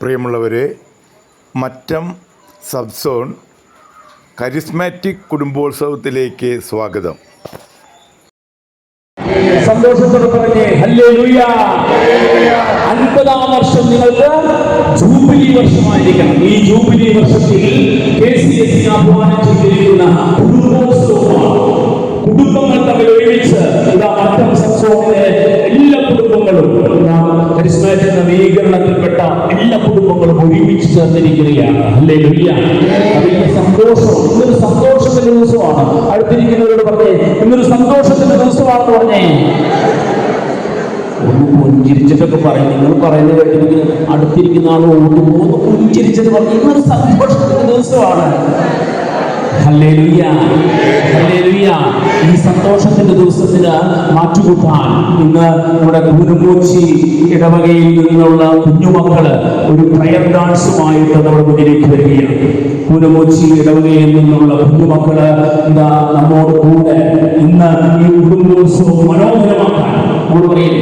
പ്രിയമുള്ളവരെ, Mattam sub zone charismatic കുടുംബോത്സവത്തിലേക്ക് സ്വാഗതം. സന്തോഷത്തോടെ പറഞ്ഞേ ഹല്ലേലൂയ. 50-ാം വർഷം നിങ്ങൾക്ക് ജൂബിലി വർഷമായിരിക്കണം. ഈ ജൂബിലി വർഷത്തിൽ KCSE ആഹ്വാനം ചെയ്തിരിക്കുന്ന കുടുംബോത്സവമാണ്. കുടുംബങ്ങൾ തമ്മിൽ ഒരുമിച്ച് മറ്റം സബ്സോണിലെ എല്ലാ കുടുംബങ്ങളും കരിസ്മാറ്റിക് നവീകരണത്തിൽപ്പെട്ട എല്ലാ കുടുംബങ്ങളും ഒരുമിച്ച് ചേർന്നിരിക്കുകയാണ്. ഹല്ലേലൂയ. അതിന്റെ സന്തോഷം, ഇന്നൊരു സന്തോഷത്തിന്റെ ദിവസമാണ്. അടുത്തിരിക്കുന്നവരോട് പറഞ്ഞേ ഇന്നൊരു സന്തോഷത്തിന്റെ ദിവസമാണെന്ന് പറഞ്ഞേ. ഒന്ന് പുഞ്ചിരിച്ചിട്ടൊക്കെ പറയും. നിങ്ങൾ പറയുന്നത് കേട്ടിട്ട് അടുത്തിരിക്കുന്ന ആൾ ഒന്ന് പുഞ്ചിരിച്ചിട്ട് പറഞ്ഞു ഇന്നൊരു സന്തോഷത്തിന്റെ ദിവസമാണ്. Hallelujah, hallelujah. ഈ സന്തോഷത്തിന്റെ ദിവസത്തിന് മാറ്റുകൂട്ടാൻ ഇന്ന് നമ്മുടെ കുരുമൂച്ചി ഇടവകയിൽ നിന്നുള്ള കുഞ്ഞുമക്കള് ഒരു പ്രയർ ഡാൻസുമായിട്ട് നമ്മുടെ മുന്നിലേക്ക് വരികയാണ്. കുരുമൂച്ചി ഇടവകയിൽ നിന്നുള്ള കുഞ്ഞുമക്കള് ഇതാ നമ്മോട് കൂടെ ഇന്ന് ഈ കുടുംബോത്സവം മനോഹരമാക്കാൻ നമ്മൾ പറയും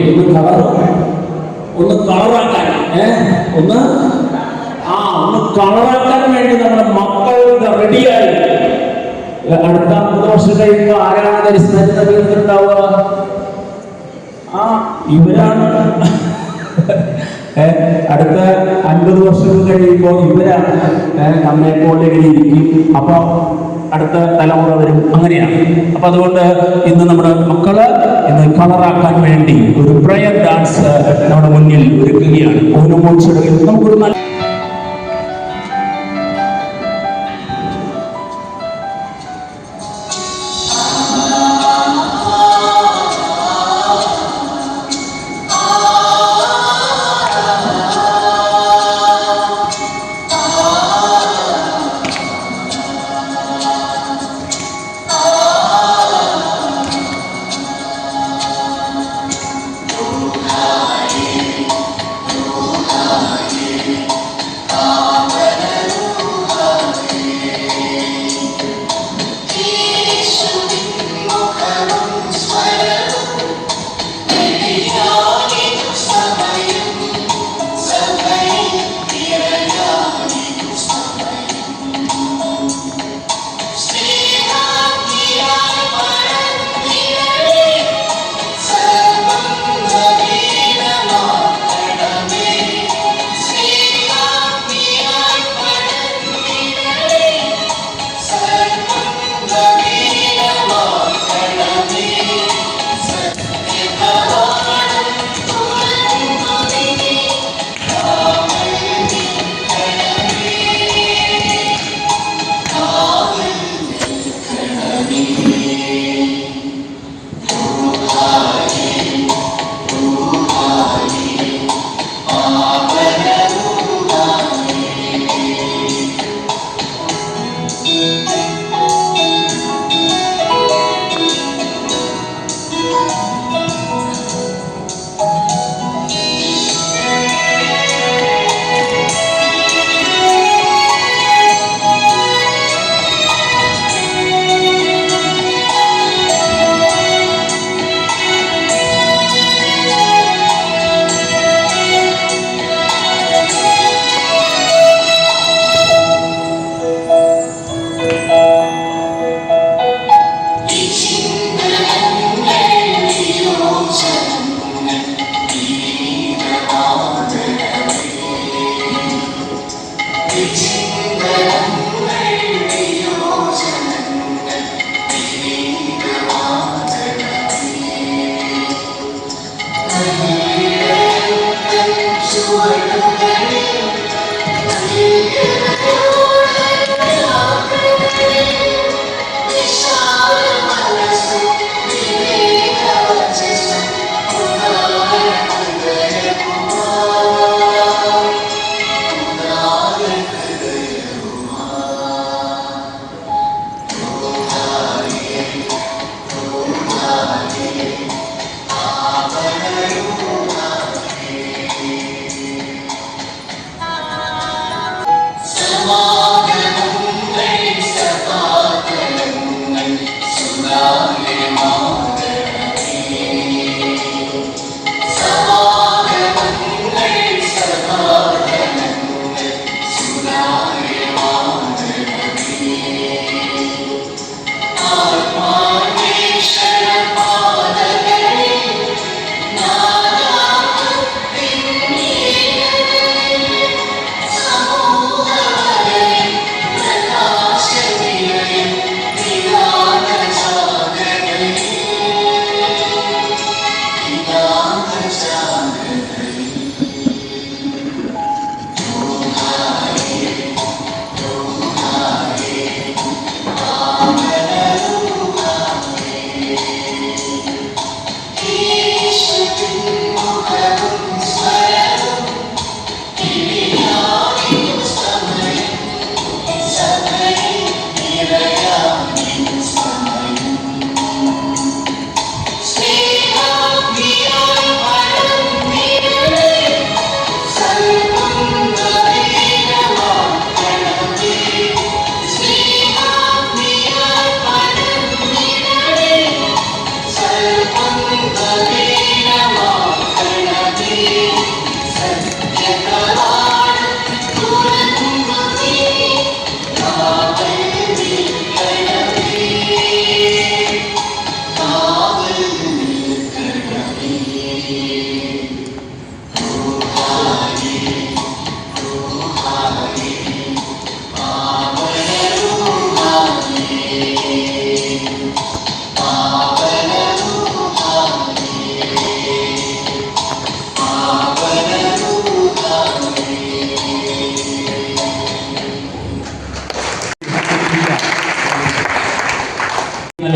ഒന്ന് കളറാക്കാൻ ഒന്ന് കളറാക്കാൻ വേണ്ടി നമ്മുടെ മക്കൾ റെഡിയായി. അടുത്ത 50 വർഷം കഴിയുമ്പോൾ ആരാണ് കരിസ്മാറ്റിക് ഇവരാണ്. അടുത്ത 50 വർഷം കഴിയുമ്പോൾ ഇവരാണ് നമ്മെ പോലെ ഇരിക്കും. അപ്പൊ അടുത്ത തലമുറ വരും. അങ്ങനെയാണ്. അപ്പൊ അതുകൊണ്ട് ഇന്ന് നമ്മുടെ മക്കള് ഇന്ന് കളറാക്കാൻ വേണ്ടി ഒരു പ്രയർ ഡാൻസ് നമ്മുടെ മുന്നിൽ ഒരുക്കുകയാണ്. നമുക്കൊരു നല്ല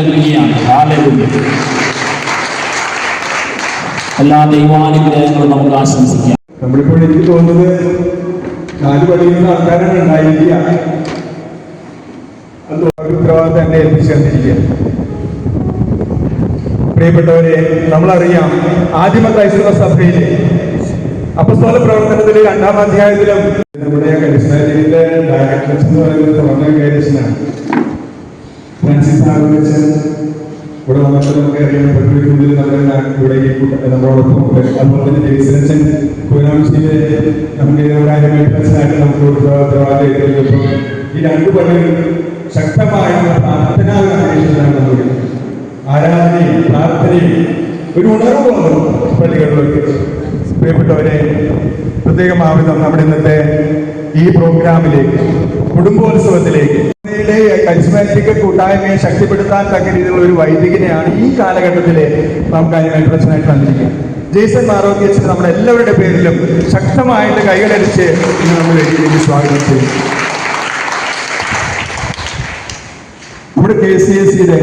നൽകുകയാണ്. ഹല്ലേലൂയ. എല്ലാ ദൈവാനുഗ്രഹങ്ങളും നമുക്ക് ആശംസിക്കാം. നമ്മളിപ്പോൾ എനിക്ക് തോന്നുന്നത് 4 പഠിക്കുന്ന ആൾക്കാരാണ് ഉണ്ടായിരിക്കുക. അത് ഉത്തരവാദിത്തം എന്നെ ഏൽപ്പിച്ചു തന്നിരിക്കുക. പ്രിയപ്പെട്ടവരെ, നമ്മളറിയാം ആദിമ ക്രൈസ്തവ സഭയിലെ അപ്പസ്തോല പ്രവർത്തനത്തിലെ 2-ാം അധ്യായത്തിലും നമ്മുടെ കരിസ്മാറ്റിക്കിന്റെ ഡയറക്ടേഴ്സ് എന്ന് പറയുന്നത് തുറന്ന കൈരക്ഷനാണ്. ഫ്രാൻസിസ് ആലോചിച്ച് ഇവിടെ വന്നിട്ട് നമുക്ക് അറിയാം പ്രകൃതിക്കുള്ളിൽ ഇവിടെ നമ്മളോടൊപ്പം അതുപോലെ തന്നെ ജയിസനച്ചൻ കുവനാംശിയിലെ നമുക്ക് ഒരായിരമായിട്ട് നമുക്ക് ഉത്തരവാദിത്തം ഏറ്റെടുത്തപ്പോൾ ഈ 2 പള്ളികളും ശക്തമായിട്ടുള്ള പ്രാർത്ഥനാ അന്വേഷണമാണ് നമ്മുടെ ആരാധനയും പ്രാർത്ഥനയും ഒരു ഉണർവ് വന്നു പള്ളികളിലൊക്കെ. പ്രിയപ്പെട്ടവരെ, പ്രത്യേകമാവിധം നമ്മുടെ ഇന്നത്തെ ഈ പ്രോഗ്രാമിലേക്ക്, കുടുംബോത്സവത്തിലേക്ക് കരിസ്മാറ്റിക് കൂട്ടായ്മയെ ശക്തിപ്പെടുത്താൻ തക്ക രീതിയിലുള്ള ഒരു വൈദികനെയാണ് ഈ കാലഘട്ടത്തിലെ നമുക്ക് അതിനായിട്ട് പ്രശ്നമായിട്ട് വന്നിരിക്കുക. ജെയ്സൺ മാറോക്കി നമ്മുടെ എല്ലാവരുടെ പേരിലും ശക്തമായിട്ട് കൈകളടിച്ച് ഇന്ന് നമ്മൾ വേദിയിലേക്ക് സ്വാഗതം ചെയ്യും. നമ്മുടെ KCSയുടെ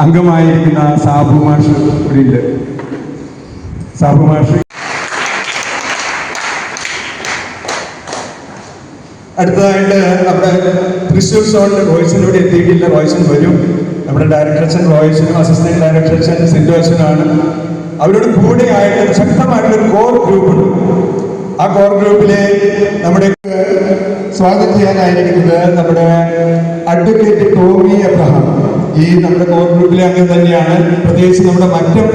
അംഗമായിരിക്കുന്ന സാബു മാഷ് ഇവിടെയുണ്ട്. സാബു മാഷ് അടുത്തതായിട്ട് നമ്മുടെ തൃശ്ശൂർ സോണിന്റെ റോയ്സനോട് എത്തിയിട്ടില്ല. റോയ്സൻ വരും. നമ്മുടെ ഡയറക്ടർ റോയ്സനും അസിസ്റ്റന്റ് ഡയറക്ടർ സെന്റോസനാണ്. അവരോട് കൂടെ ആയിട്ട് ശക്തമായിട്ടൊരു കോർ ഗ്രൂപ്പുണ്ട്. ആ കോർ ഗ്രൂപ്പിലെ നമ്മുടെ സ്വാഗതം ചെയ്യാനായിരിക്കുന്നത് നമ്മുടെ അഡ്വക്കേറ്റ് ടോമി അബ്രഹാം. ഈ നമ്മുടെ കോർ ഗ്രൂപ്പിലെ അംഗം തന്നെയാണ്. പ്രത്യേകിച്ച് നമ്മുടെ മറ്റം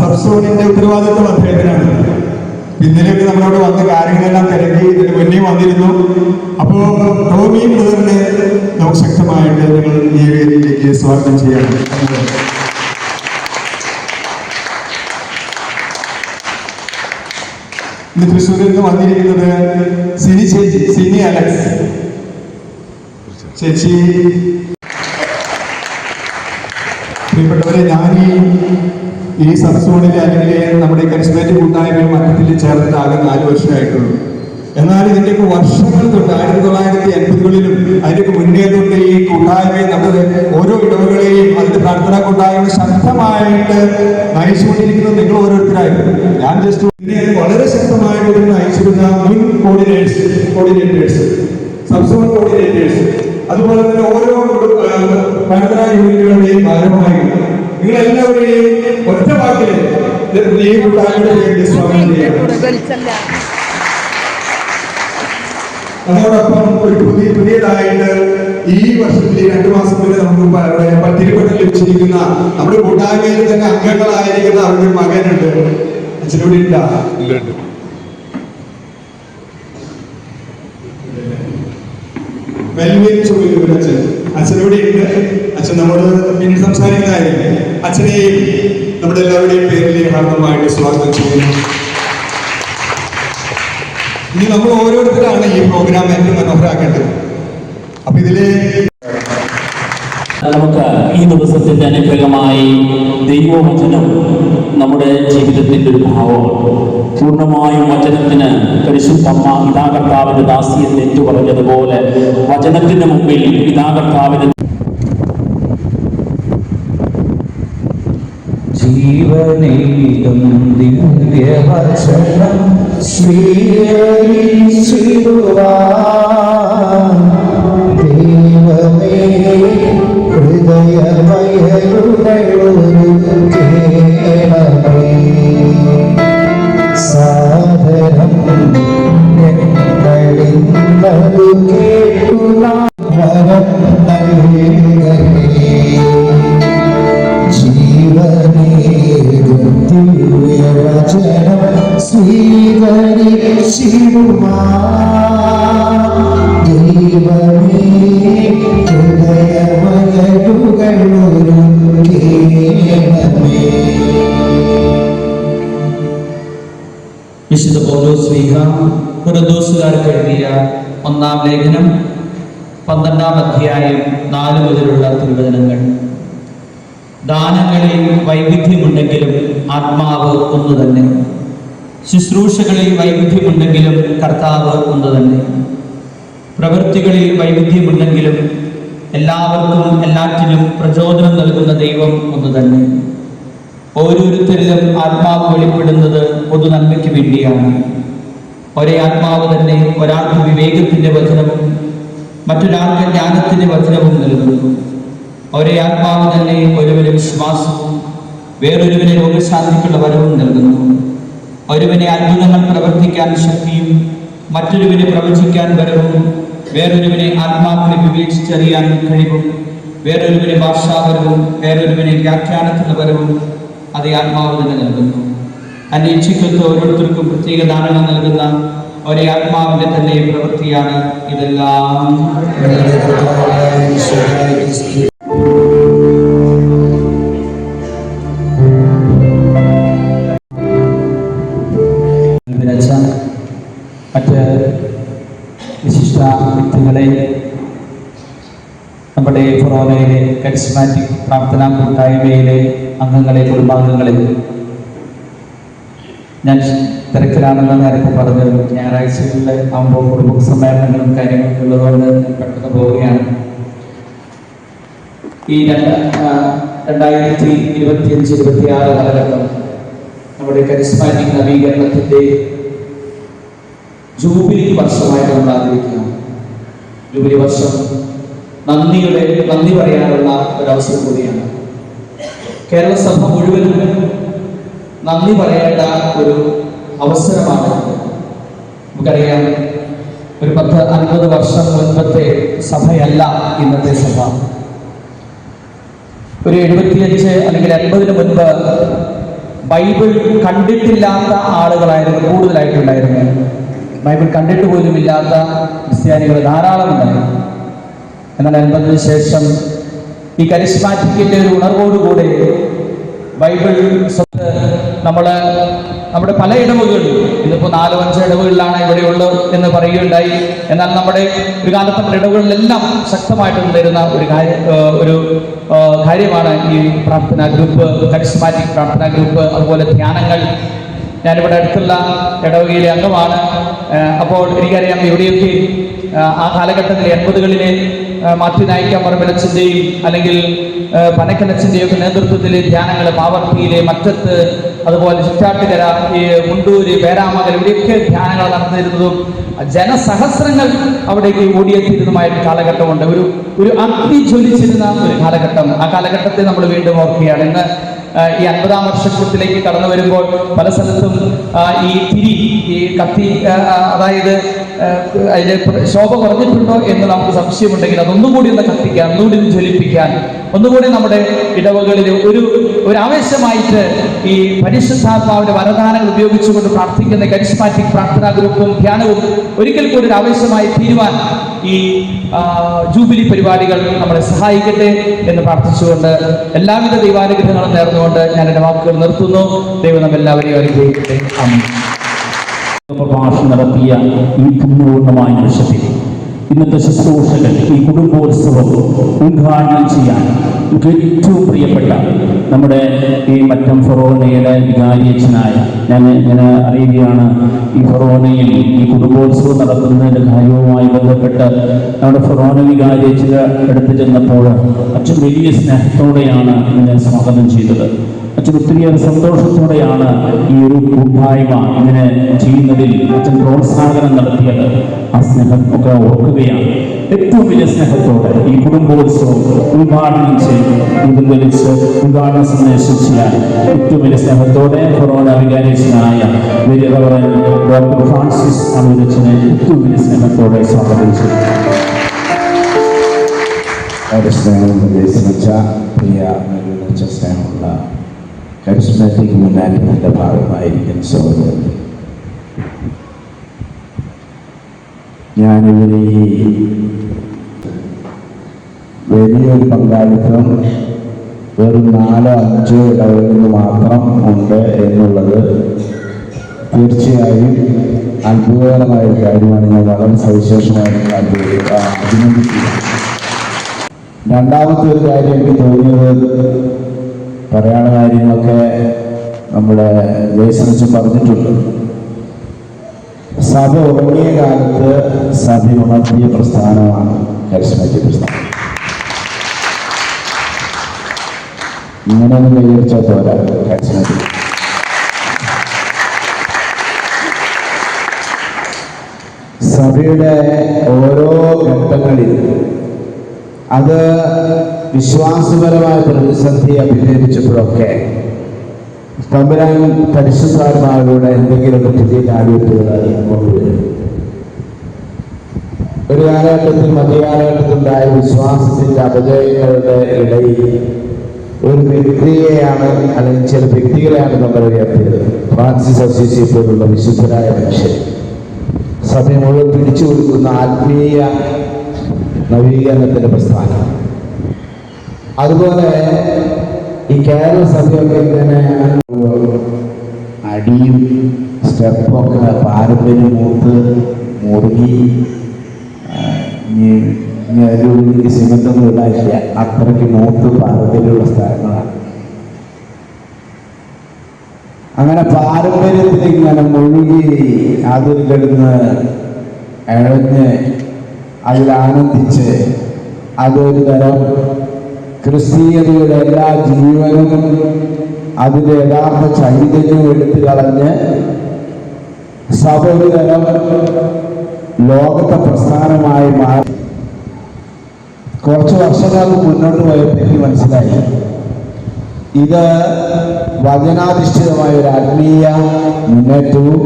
സബ്സോണിന്റെ ഉത്തരവാദിത്വം അദ്ദേഹത്തിനാണ്. ഇന്നലെയൊക്കെ നമ്മളോട് വന്ന കാര്യങ്ങളെല്ലാം തിരക്കി ഇതിന് മുന്നേ വന്നിരുന്നു. അപ്പോ ടോമി ബ്രദറിനെ നമുക്ക് ശക്തമായിട്ട് നിങ്ങൾ ഈ വേദിയിലേക്ക് സ്വാഗതം ചെയ്യാം. ഇന്ന് തൃശ്ശൂരിൽ നിന്ന് വന്നിരിക്കുന്നത് സിനി ചേച്ചി, സിനി അലക്സ് ചേച്ചി. പ്രിയപ്പെട്ടവരെ, ഞാൻ ഈ സബ്സോണിലെ അല്ലെങ്കിൽ നമ്മുടെ കരിസ്മാറ്റിക് കൂട്ടായ്മയും മറ്റത്തിൽ ചേർന്നിട്ട് ആകെ 4 വർഷമായിട്ടുള്ളൂ. എന്നാൽ ഇതിൻ്റെയൊക്കെ വർഷങ്ങൾ തൊട്ട് 1980കളിലും അതിൻ്റെയൊക്കെ മുന്നേ തൊട്ട് ഈ കൂട്ടായ്മയെ നമ്മുടെ ഓരോ ഇടവുകളെയും അതിന്റെ പ്രാർത്ഥനാ കൂട്ടായ്മ ശക്തമായിട്ട് നയിച്ചുകൊണ്ടിരിക്കുന്നത് നിങ്ങൾ ഓരോരുത്തരായിരുന്നു. ഞാൻ ജസ്റ്റ് ഇതിനെ വളരെ ശക്തമായിട്ട് നയിച്ചിരുന്ന മുൻ കോർഡിനേറ്റേഴ്സ്, സബ്സോൺ കോർഡിനേറ്റേഴ്സ്, അതുപോലെ തന്നെ ഓരോ പ്രാർത്ഥനാ യൂണിറ്റുകളുടെയും ഭാരമായി നിങ്ങളെല്ലാവരെയും ഒറ്റ വാക്കിൽ ഈ കൂട്ടായ്മയുടെ വേണ്ടി സ്വാഗതം ചെയ്യാം. അതോടൊപ്പം ഒരു പുതിയതായിട്ട് ഈ വർഷത്തിൽ 2 മാസം മുന്നേ നമുക്ക് പത്തിരിപ്പട്ടം ലഭിച്ചിരിക്കുന്ന നമ്മുടെ കൂട്ടായ്മയിൽ തന്നെ അംഗങ്ങളായിരിക്കുന്ന അവരുടെ മകനുണ്ട്. അച്ഛനോട് ഇല്ല, മെൽവിൻ ചോദിക്കും അച്ഛൻ. അച്ഛനോട് ഉണ്ട്. അച്ഛൻ നമ്മോട് പിന്നീട് സംസാരിക്കുന്നതായിരിക്കും. അച്ഛനെയും നമ്മുടെ എല്ലാവരുടെയും പേരിൽ ഹാർദമായിട്ട് സ്വാഗതം ചെയ്യുന്നു. ഇനി നമ്മൾ ഓരോരുത്തരാണ് ഈ പ്രോഗ്രാം ഏറ്റവും മനോഹരമാക്കേണ്ടത്. അപ്പൊ ഇതിലെ നമുക്ക് ഈ ദിവസത്തിന്റെ അനുഗ്രഹമായി ദൈവവചനം നമ്മുടെ ജീവിതത്തിന്റെ ഒരു ഭാവമാണ്. പൂർണ്ണമായും വചനത്തിന് പരിശുദ്ധമ്മ പിതാകർത്താവിന്റെ ദാസിയെന്ന് ഏറ്റു പറഞ്ഞതുപോലെ വചനത്തിന് മുമ്പിൽ പിതാകർത്താവിന്റെ ജീവനേകം ദിവ്യവചനം സ്വീകരിച്ചിടുവാൻ ദൈവമേ ഹൃദയമയരുടൊരുക്കേണമേ. സാദരം ഞങ്ങളിന്നതു കേട്ടു വരം നൽകണേ. ജീവനേകം ദിവ്യവചനം സ്വീകരിച്ചിടുവാൻ ദൈവമേ ഹൃദയമയരുകളൊരുക്കേണമേ. വിശുദ്ധ പൗലോസ് ശ്ലീഹ കൊരിന്തോസുകാർക്ക് എഴുതിയ 1-ാം ലേഖനം 12-ാം അധ്യായം 4 മുതലുള്ള തിരുവചനങ്ങൾ. ദാനങ്ങളിൽ വൈവിധ്യമുണ്ടെങ്കിലും ആത്മാവ് ഒന്നു തന്നെ. ശുശ്രൂഷകളിൽ വൈവിധ്യമുണ്ടെങ്കിലും കർത്താവ് ഒന്നു തന്നെ. പ്രവൃത്തികളിൽ വൈവിധ്യമുണ്ടെങ്കിലും എല്ലാവർക്കും എല്ലാറ്റിനും പ്രചോദനം നൽകുന്ന ദൈവം ഒന്ന് തന്നെ. ഓരോരുത്തരിലും ആത്മാവ് വെളിപ്പെടുന്നത് പൊതു നന്മയ്ക്ക് വേണ്ടിയാണ്. ഒരേ ആത്മാവ് തന്നെ ഒരാൾക്ക് വിവേകത്തിന്റെ വചനവും മറ്റൊരാൾക്ക് ജ്ഞാനത്തിന്റെ വചനവും നൽകുന്നു. ഒരേ ആത്മാവ് തന്നെ ഒരുവന് വിശ്വാസവും വേറൊരുവനെ രോഗശാന്തിക്കുള്ള വരവും നൽകുന്നു. ഒരുവനെ അത്ഭുതങ്ങൾ പ്രവർത്തിക്കാൻ ശക്തിയും മറ്റൊരുവനെ പ്രവചിക്കാൻ വരവും വേറൊരുവനെ ആത്മാക്കളെ വിവേചിച്ചറിയാൻ കഴിവും വേറൊരുവനെ ഭാഷാപരവും വേറൊരുവനെ വ്യാഖ്യാനത്തിനുള്ള വരവും അതേ ആത്മാവ് തന്നെ നൽകുന്നു. അന്വേഷിക്കുന്ന ഓരോരുത്തർക്കും പ്രത്യേക ദാനങ്ങൾ നൽകുന്ന ഒരേ ആത്മാവിന്റെ തന്നെ പ്രവൃത്തിയാണ് ഇതെല്ലാം. മറ്റ് വിശിഷ്ട വ്യക്തികളെ, നമ്മുടെ ഫൊറോനയിലെ കരിസ്മാറ്റിക് പ്രാർത്ഥനാ കൂട്ടായ്മയിലെ അംഗങ്ങളെ, കുടുംബാംഗങ്ങളെ, ഞാൻ തിരക്കിലാണെന്ന് നേരത്തെ പറഞ്ഞു. ഞായറാഴ്ചകളിൽ ആകുമ്പോൾ കുടുംബ സമ്മേളനങ്ങളും കാര്യങ്ങളൊക്കെ ഉള്ളതുകൊണ്ട് ഞാൻ പെട്ടെന്ന് പോവുകയാണ്. ഈ 2025-26 കാലഘട്ടം നമ്മുടെ കരിസ്മാറ്റിക് നവീകരണത്തിൻ്റെ ജൂബിലി വർഷമായിട്ട് നമ്മൾ ആഗ്രഹിക്കുകയാണ്. ജൂബിലി വർഷം നന്ദി പറയാനുള്ള ഒരവസരം കൂടിയാണ്. കേരള സഭ മുഴുവനും നന്ദി പറയേണ്ട ഒരു അവസരമാണ്. നമുക്കറിയാം, ഒരു 10-50 വർഷം മുൻപത്തെ സഭയല്ല ഇന്നത്തെ സഭ. ഒരു 75 അല്ലെങ്കിൽ 80 മുൻപ് ബൈബിൾ കണ്ടിട്ടില്ലാത്ത ആളുകളായിരുന്നു കൂടുതലായിട്ടുണ്ടായിരുന്നു. ബൈബിൾ കണ്ടിട്ട് പോലും ഇല്ലാത്ത ക്രിസ്ത്യാനികൾ ധാരാളമുണ്ടായിരുന്നു. എന്നാൽ 50-ന് ശേഷം ഈ കരിസ്മാറ്റിക്കിന്റെ ഒരു ഉണർവോടുകൂടെ ബൈബിൾ നമ്മുടെ പല ഇടവുകളിലും, ഇന്നിപ്പോൾ 4-5 ഇടവുകളിലാണ് ഇവിടെയുള്ളത് എന്ന് പറയുകയുണ്ടായി. എന്നാൽ നമ്മുടെ ഒരു കാലത്ത് നമ്മുടെ ഇടവുകളിലെല്ലാം ശക്തമായിട്ട് വരുന്ന ഒരു കാര്യമാണ് ഈ പ്രാർത്ഥനാ ഗ്രൂപ്പ്, കരിസ്മാറ്റിക് പ്രാർത്ഥനാ ഗ്രൂപ്പ്, അതുപോലെ ധ്യാനങ്ങൾ. ഞാനിവിടെ അടുത്തുള്ള ഇടവകയിലെ അംഗമാണ്. അപ്പോൾ എനിക്കറിയാം, ഇവിടെയൊക്കെ ആ കാലഘട്ടത്തിൽ 80കളിലെ മാത്യു നായിക്ക പറമ്പിലച്ഛൻ്റെയും അല്ലെങ്കിൽ പനക്കലച്ഛൻ്റെയും ഒക്കെ നേതൃത്വത്തിൽ ധ്യാനങ്ങൾ മാവർത്തിയിലെ മറ്റത്ത്, അതുപോലെ ചുറ്റാട്ടുകര, ഈ മുണ്ടൂര്, പേരാമകൽ, ഇവിടെയൊക്കെ ധ്യാനങ്ങൾ നടന്നിരുന്നതും ജനസഹസ്രങ്ങൾ അവിടേക്ക് ഓടിയെത്തിയിരുന്നതുമായിട്ട് കാലഘട്ടമുണ്ട്. ഒരു അഗ്നി ജ്വലിച്ചിരുന്ന ഒരു കാലഘട്ടം. ആ കാലഘട്ടത്തെ നമ്മൾ വീണ്ടും ഓർക്കുകയാണ്. ഇന്ന് ഈ 50-ാം വർഷത്തിലേക്ക് കടന്നു വരുമ്പോൾ പല സ്ഥലത്തും ഈ കത്തി, അതായത് അതിലെ ശോഭ കുറഞ്ഞിട്ടുണ്ടോ എന്ന് നമുക്ക് സംശയമുണ്ടെങ്കിൽ അതൊന്നുകൂടി ഒന്ന് കത്തിക്കാൻ, ഒന്നുകൂടി ഒന്ന് ജ്വലിപ്പിക്കാൻ, ഒന്നുകൂടി നമ്മുടെ ഇടവകളിൽ ഒരു ആവേശമായിട്ട് ഈ പരിശുദ്ധാത്മാവിന്റെ വരദാനങ്ങൾ ഉപയോഗിച്ചുകൊണ്ട് പ്രാർത്ഥിക്കുന്ന കരിസ്മാറ്റിക് പ്രാർത്ഥനാ ഗ്രൂപ്പും ധ്യാനവും ഒരിക്കൽ കൂടി ഒരു ആവേശമായി തീരുവാൻ ഈ ജൂബിലി പരിപാടികൾ നമ്മളെ സഹായിക്കട്ടെ എന്ന് പ്രാർത്ഥിച്ചുകൊണ്ട് എല്ലാവിധ ദൈവാനുഗ്രഹങ്ങളും നേർന്നുകൊണ്ട് ഞാൻ എൻ്റെ വാക്കുകൾ നിർത്തുന്നു. ദൈവം നമ്മെല്ലാവരെയും അനുഗ്രഹിക്കട്ടെ. ആമേൻ. പ്രഭാഷണം നടത്തിയ ഈ പുണ്യപൂർണ്ണമായ നിമിഷത്തിൽ ഇന്നത്തെ ശുശ്രൂഷകൾ, ഈ കുടുംബോത്സവം ഉദ്ഘാടനം ചെയ്യാൻ ഏറ്റവും പ്രിയപ്പെട്ട നമ്മുടെ ഈ മറ്റം ഫൊറോനയുടെ വികാരിയച്ഛനായ ഞാൻ അറിയുകയാണ്. ഈ ഫൊറോനയിൽ ഈ കുടുംബോത്സവം നടത്തുന്നതിൻ്റെ കാര്യവുമായി ബന്ധപ്പെട്ട് നമ്മുടെ ഫൊറോന വികാരിയച്ഛൻ്റെ അടുത്ത് ചെന്നപ്പോൾ അച്ഛൻ വലിയ സ്നേഹത്തോടെയാണ് ഇതിനെ സ്വാഗതം ചെയ്തത്. അച്ഛൻ ഒത്തിരിയേറെ സന്തോഷത്തോടെയാണ് ഈ ഒരു കൂട്ടായ്മ ഇങ്ങനെ ചെയ്യുന്നതിൽ അച്ഛൻ പ്രോത്സാഹനം നടത്തിയത്. ആ സ്നേഹം ഒക്കെ ഓർക്കുകയാണ്. ഏറ്റവും വലിയ സ്നേഹത്തോടെ ഈ കുടുംബോത്സവം ഉദ്ഘാടനം ചെയ്ത് ഉദ്ഘാടന സന്ദേശം ചെയ്യാൻ ഏറ്റവും വലിയ സ്നേഹത്തോടെ ഫൊറോന വികാരിയച്ഛനായ വലിയ റവറൻഡ് ഡോക്ടർ ഫ്രാൻസിസ് അമീരച്ഛനെ ഏറ്റവും വലിയ സ്നേഹത്തോടെ സ്വാഗതം ചെയ്തു. സ്നേഹമുള്ള കരിസ്മാറ്റിക് യുണൈറ്റഡിന്റെ ഭാഗമായിരിക്കും സഹോദരൻ. ഞാനിവരെ വലിയൊരു പങ്കാളിത്തം വെറും 4-5 ഇടവകളിൽ മാത്രം ഉണ്ട് എന്നുള്ളത് തീർച്ചയായും അത്ഭുതകരമായ ഒരു കാര്യമാണ്. ഞാൻ വളരെ സവിശേഷമായിട്ട് അഭിനന്ദിക്കുക. രണ്ടാമത്തെ ഒരു കാര്യം എനിക്ക് തോന്നിയത്, പറയാനുള്ള കാര്യങ്ങളൊക്കെ നമ്മുടെ ജയസനച്ച് പറഞ്ഞിട്ടുണ്ട്. സഭ ഉറങ്ങിയ കാലത്ത് സഭ ഉണർത്തിയ പ്രസ്ഥാനമാണ് കരിസ്മാറ്റിക് പ്രസ്ഥാനം. ഇങ്ങനെയൊന്നും കൈവരിച്ചാൽ പോരാ. കരിസ്മാറ്റിക് സഭയുടെ ഓരോ ഘട്ടങ്ങളിൽ അത് വിശ്വാസപരമായ പ്രതിസന്ധി അഭിനയിച്ചപ്പോഴൊക്കെ തമ്പുരാൻ പരിശുദ്ധാത്മാവിലൂടെ എന്തെങ്കിലുമൊക്കെ പുതിയ കാര്യങ്ങൾ കൊണ്ടുവരും. ഒരു കാലഘട്ടത്തിൽ മധ്യകാലഘട്ടത്തിലുണ്ടായ വിശ്വാസത്തിന്റെ അപജയങ്ങളുടെ ഇടയിൽ ഒരു വ്യക്തിയെയാണ് അല്ലെങ്കിൽ ചില വ്യക്തികളെയാണ് നമ്മൾ ഉയർത്തിയത്. ഫ്രാൻസിസ് അസീസി പോലുള്ള വിശുദ്ധരായ മനുഷ്യർ സഭ മുഴുവൻ പിടിച്ചു കൊടുക്കുന്ന ആത്മീയ നവീകരണത്തിന്റെ പ്രസ്ഥാനം. അതുപോലെ ഈ കേരള സഭയൊക്കെ ഇങ്ങനെ അടിയും സ്റ്റെപ്പൊക്കെ പാരമ്പര്യം മൂത്ത് മുറുകി അതിലൂടെ സിമെന്റൊന്നും ഇടാനില്ല, അത്രയ്ക്ക് മൂത്ത് പാരമ്പര്യമുള്ള സ്ഥലങ്ങളാണ്. അങ്ങനെ പാരമ്പര്യത്തിൽ ഇങ്ങനെ മുഴുകി അതിൽ കിടന്ന് ഇഴഞ്ഞ് അതിലാനന്ദിച്ച് അതൊരു തരം ക്രിസ്തീയതയുടെ എല്ലാ ജീവനും അതിൻ്റെ യഥാർത്ഥ ചൈതന്യവും എടുത്തു കളഞ്ഞ് സഭ ഒരു തരം ലോകത്തെ പ്രസ്ഥാനമായി മാറി. കുറച്ച് വർഷങ്ങൾക്ക് മുന്നോട്ട് പോയപ്പോൾ എനിക്ക് മനസ്സിലായി ഇത് വചനാധിഷ്ഠിതമായ ഒരു ആത്മീയ മുന്നേറ്റവും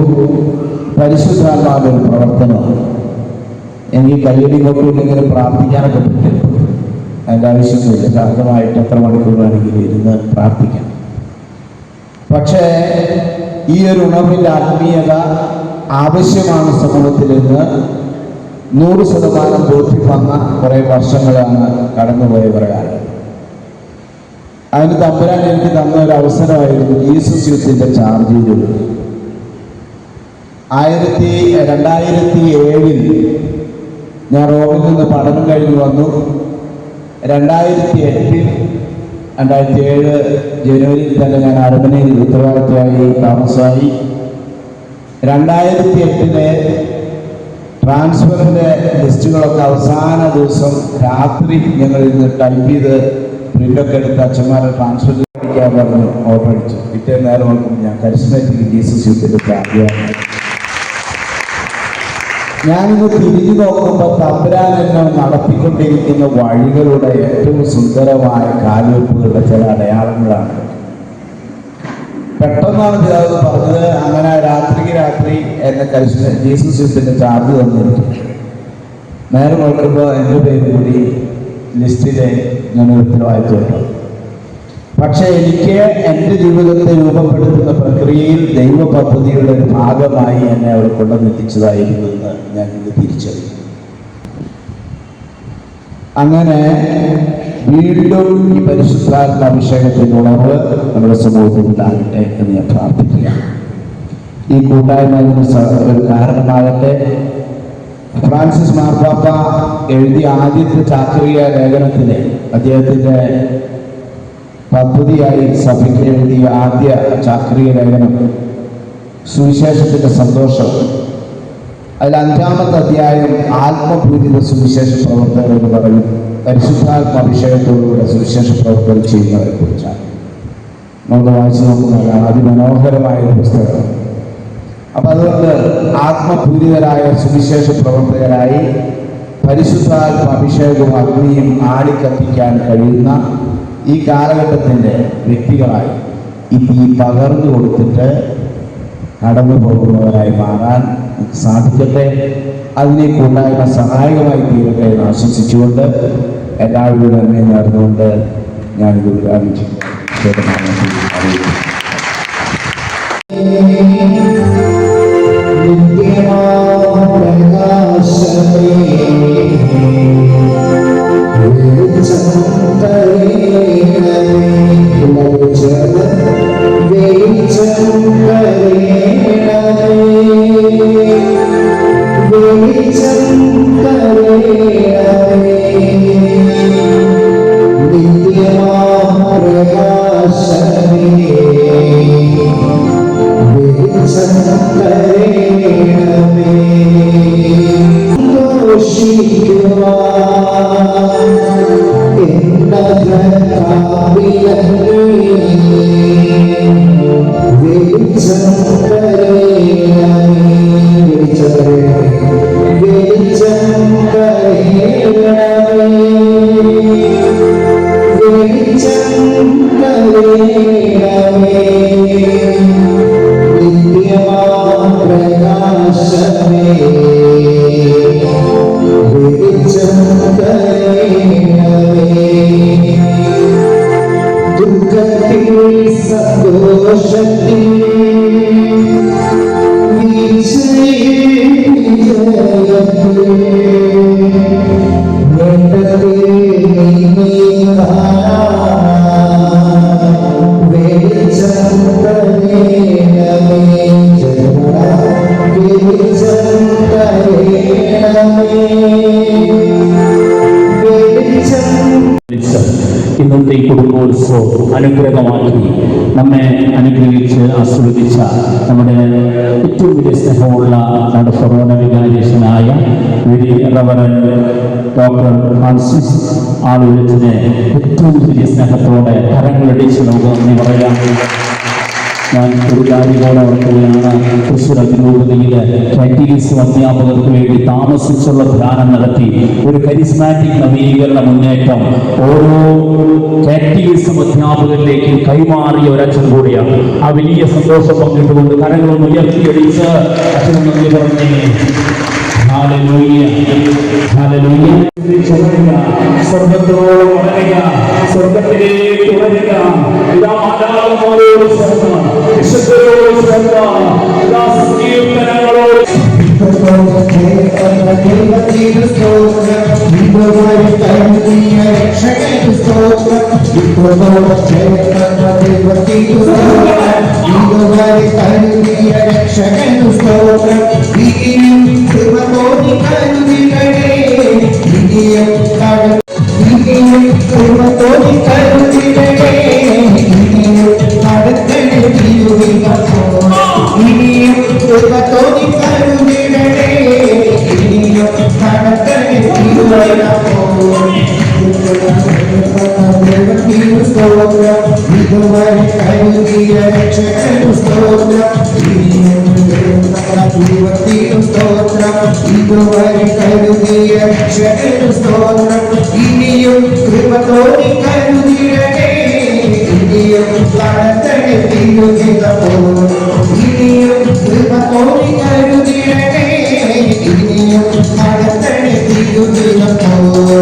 പരിശുദ്ധാത്മാവിന്റെ ഒരു പ്രവർത്തനമാണ്. എനിക്ക് കയ്യടി കൊണ്ടിങ്ങനെ പ്രാർത്ഥിക്കാനൊക്കെ പറ്റും. അതിൻ്റെ ആവശ്യമൊന്നുമില്ല. ശാന്തമായിട്ട് എത്ര മണിക്കൂർ വേണമെങ്കിലും ഇരുന്ന് പ്രാർത്ഥിക്കാം. പക്ഷേ ഈ ഒരു ഉണർവിൻ്റെ ആത്മീയത ആവശ്യമാണ് സമൂഹത്തിലെന്ന് 100% ബോധ്യപ്പെടുന്ന കുറേ വർഷങ്ങളാണ് കടന്നുപോയ പ്രകാരം. അതിന് തമ്പുരാൻ എനിക്ക് തന്ന ഒരു അവസരമായിരുന്നു ജീസസ് യൂത്തിന്റെ ചാർജ് ചെയ്തത്. 2007 ഞാൻ റോമിൽ നിന്ന് പഠനം കഴിഞ്ഞ് വന്നു. 2007 ജനുവരിയിൽ തന്നെ ഞാൻ അരമനയിൽ ഉത്തരവാദിത്വമായി താമസമായി. 2008 ട്രാൻസ്ഫറിൻ്റെ ലിസ്റ്റുകളൊക്കെ അവസാന ദിവസം രാത്രി ഞങ്ങൾ ഇന്ന് ടൈപ്പ് ചെയ്ത് പ്രിൻ്റൊക്കെ എടുത്ത് അച്ഛന്മാരെ ട്രാൻസ്ഫർ ചെയ്യാൻ പറഞ്ഞ് ഓർഡർ അടിച്ചു. പിറ്റേ നേരം നോക്കുമ്പോൾ ഞാൻ കരിസ്മാറ്റിക് ജീസസ് യൂത്തിന്റെ പ്രാർത്ഥിയാണ്. ഞാനിന്ന് തിരിഞ്ഞു നോക്കുമ്പോൾ തമ്പുരാൻ എന്നെ നടത്തിക്കൊണ്ടിരിക്കുന്ന വഴികളുടെ ഏറ്റവും സുന്ദരമായ കാൽവെപ്പുകളുടെ ചില അടയാളങ്ങളാണ്. പെട്ടെന്നാണ് പിതാവ് പറഞ്ഞത്. അങ്ങനെ രാത്രി എന്നെ ജീസസ് യൂത്തിന്റെ ചാർജ് തന്നിരിക്കും. നേരെ നോക്കുമ്പോൾ എൻ്റെ പേര് കൂടി ലിസ്റ്റിലെ ഞാൻ ഉത്തരവാദിത്വമുണ്ട്. പക്ഷെ എനിക്ക് എൻ്റെ ജീവിതത്തെ രൂപപ്പെടുത്തുന്ന പ്രക്രിയയിൽ ദൈവ പദ്ധതിയുടെ ഒരു ഭാഗമായി എന്നെ അവിടെ കൊണ്ടുവന്നെത്തിച്ചതായിരുന്നു എന്ന് ഞാൻ ഇന്ന് തിരിച്ചറിയും. അങ്ങനെ വീണ്ടും ഈ പരിശുദ്ധാത്മ അഭിഷേകത്തിന്റെ ഉണർവ് നമ്മുടെ സമൂഹത്തിൽ ഉണ്ടാകട്ടെ എന്ന് ഞാൻ പ്രാർത്ഥിക്കുകയാണ്. ഈ കൂട്ടായ്മ ഒരു കാരണമാകട്ടെ. ഫ്രാൻസിസ് മാർപ്പാപ്പ എഴുതിയ ആദ്യത്തെ ചാക്രിക ലേഖനത്തിലെ അദ്ദേഹത്തിൻ്റെ പദ്ധതിയായി സഭയ്ക്ക് എഴുതിയ ആദ്യ ചാക്രിക ലേഖനം സുവിശേഷത്തിന്റെ സന്തോഷം. അതിൽ 5-ാമത്തെ അധ്യായം ആത്മപൂരിത സുവിശേഷ പ്രവർത്തകർ എന്ന് പറയും. പരിശുദ്ധാത്മ അഭിഷേകത്തോടുകൂടെ സുവിശേഷ പ്രവർത്തനം ചെയ്യുന്നവരെ കുറിച്ചാണ് നമ്മൾ വായിച്ചു നോക്കുന്നതാണ്. അതിമനോഹരമായ ഒരു പുസ്തകം. അപ്പൊ അതുകൊണ്ട് ആത്മപൂരിതരായ സുവിശേഷ പ്രവർത്തകരായി പരിശുദ്ധാത്മ അഭിഷേകവും അഗ്നിയും ആടിക്കത്തിക്കാൻ കഴിയുന്ന ഈ കാലഘട്ടത്തിൻ്റെ വ്യക്തികളായി ഈ തീ പകർന്നു കൊടുത്തിട്ട് കടന്നു പോകുന്നവരായി മാറാൻ സാധിക്കട്ടെ. അതിനെ കൂട്ടായ്മ സഹായകമായി തീരട്ടെ എന്ന് ആശംസിച്ചുകൊണ്ട് എല്ലാവരും തന്നെ നേർന്നുകൊണ്ട് ഞാനിത് ഉദ്ഘാടിച്ചു. in the ഇന്നത്തെ ഈ കുടുംബോത്സവം അനുഗ്രഹമാക്കി നമ്മെ അനുഗ്രഹിച്ച് ആസ്വദിച്ച നമ്മുടെ ഏറ്റവും വലിയ സ്നേഹമുള്ള നമ്മുടെ ഫൊറോന വികാരിയനായ റവറൻ ഡോക്ടർ ഫ്രാൻസിസ് ആളുകളിനെ ഏറ്റവും വലിയ സ്നേഹത്തോടെ കരങ്ങളടിച്ച് നമുക്ക് നന്ദി പറയാം. ഞാൻ ഒരു കാര്യത്തോടെ ഓർക്കുകയാണ്. തൃശ്ശൂർ അതിരൂപതയിലെ കാറ്റഗിസം അധ്യാപകർക്ക് വേണ്ടി താമസിച്ചുള്ള ധ്യാനം നടത്തി ഒരു കരിസ്മാറ്റിക് നവീകരണ മുന്നേറ്റം ഓരോ കാറ്റഗിസം അധ്യാപകരിലേക്ക് കൈമാറിയ ഒരച്ഛൻ കൂടിയാണ്. ആ വലിയ സന്തോഷം പങ്കിട്ടുകൊണ്ട് കരങ്ങളൊന്ന് ഉയർത്തിയടിച്ച് അച്ഛനും നന്ദി പറഞ്ഞേ. സ്വർഗത്തോളം വളരുക, സ്വർഗത്തിലേക്ക് വളരുക. ഇതാ മാതാവിനോട് ചേർന്ന് വിശുദ്ധരോട് ചേർന്ന് ഇതാ സങ്കീർത്തനങ്ങളോട് ഇനിയും കൃപ തോന്നി കരുതിടണേ, ഇനിയും കടത്തണേ തിരുകിതപ്പോ, ഇനിയും കൃപ തോന്നി കരുതിടണേ, ഇനിയും കടത്തണേ തിരുകിതപ്പോ.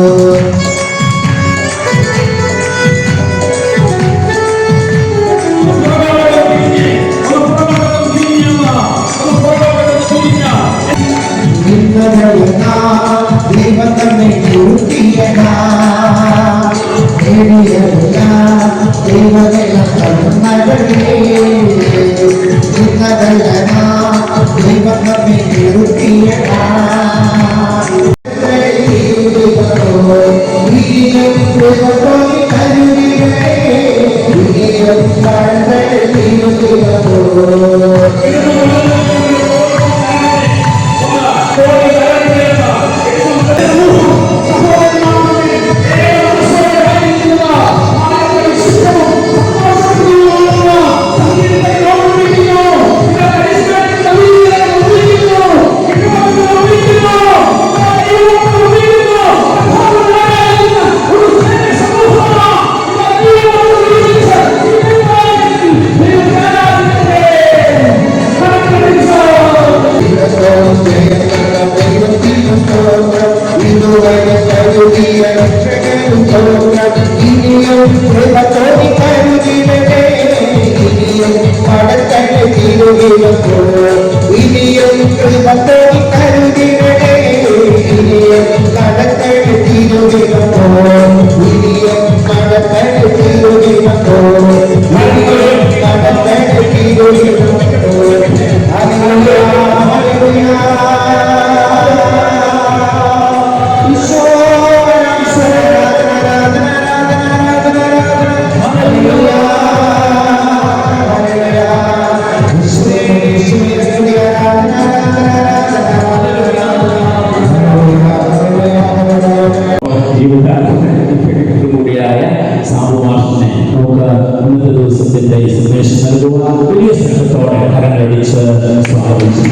കൂടിയായ സാമുമാഷിനെ നമുക്ക് ഇന്നത്തെ ദിവസത്തിന്റെ ഈ സന്ദേശം നൽകുവാൻ വലിയ സ്നേഹത്തോടെ കരങ്ങളടിച്ച് സ്വാഗതിച്ചു.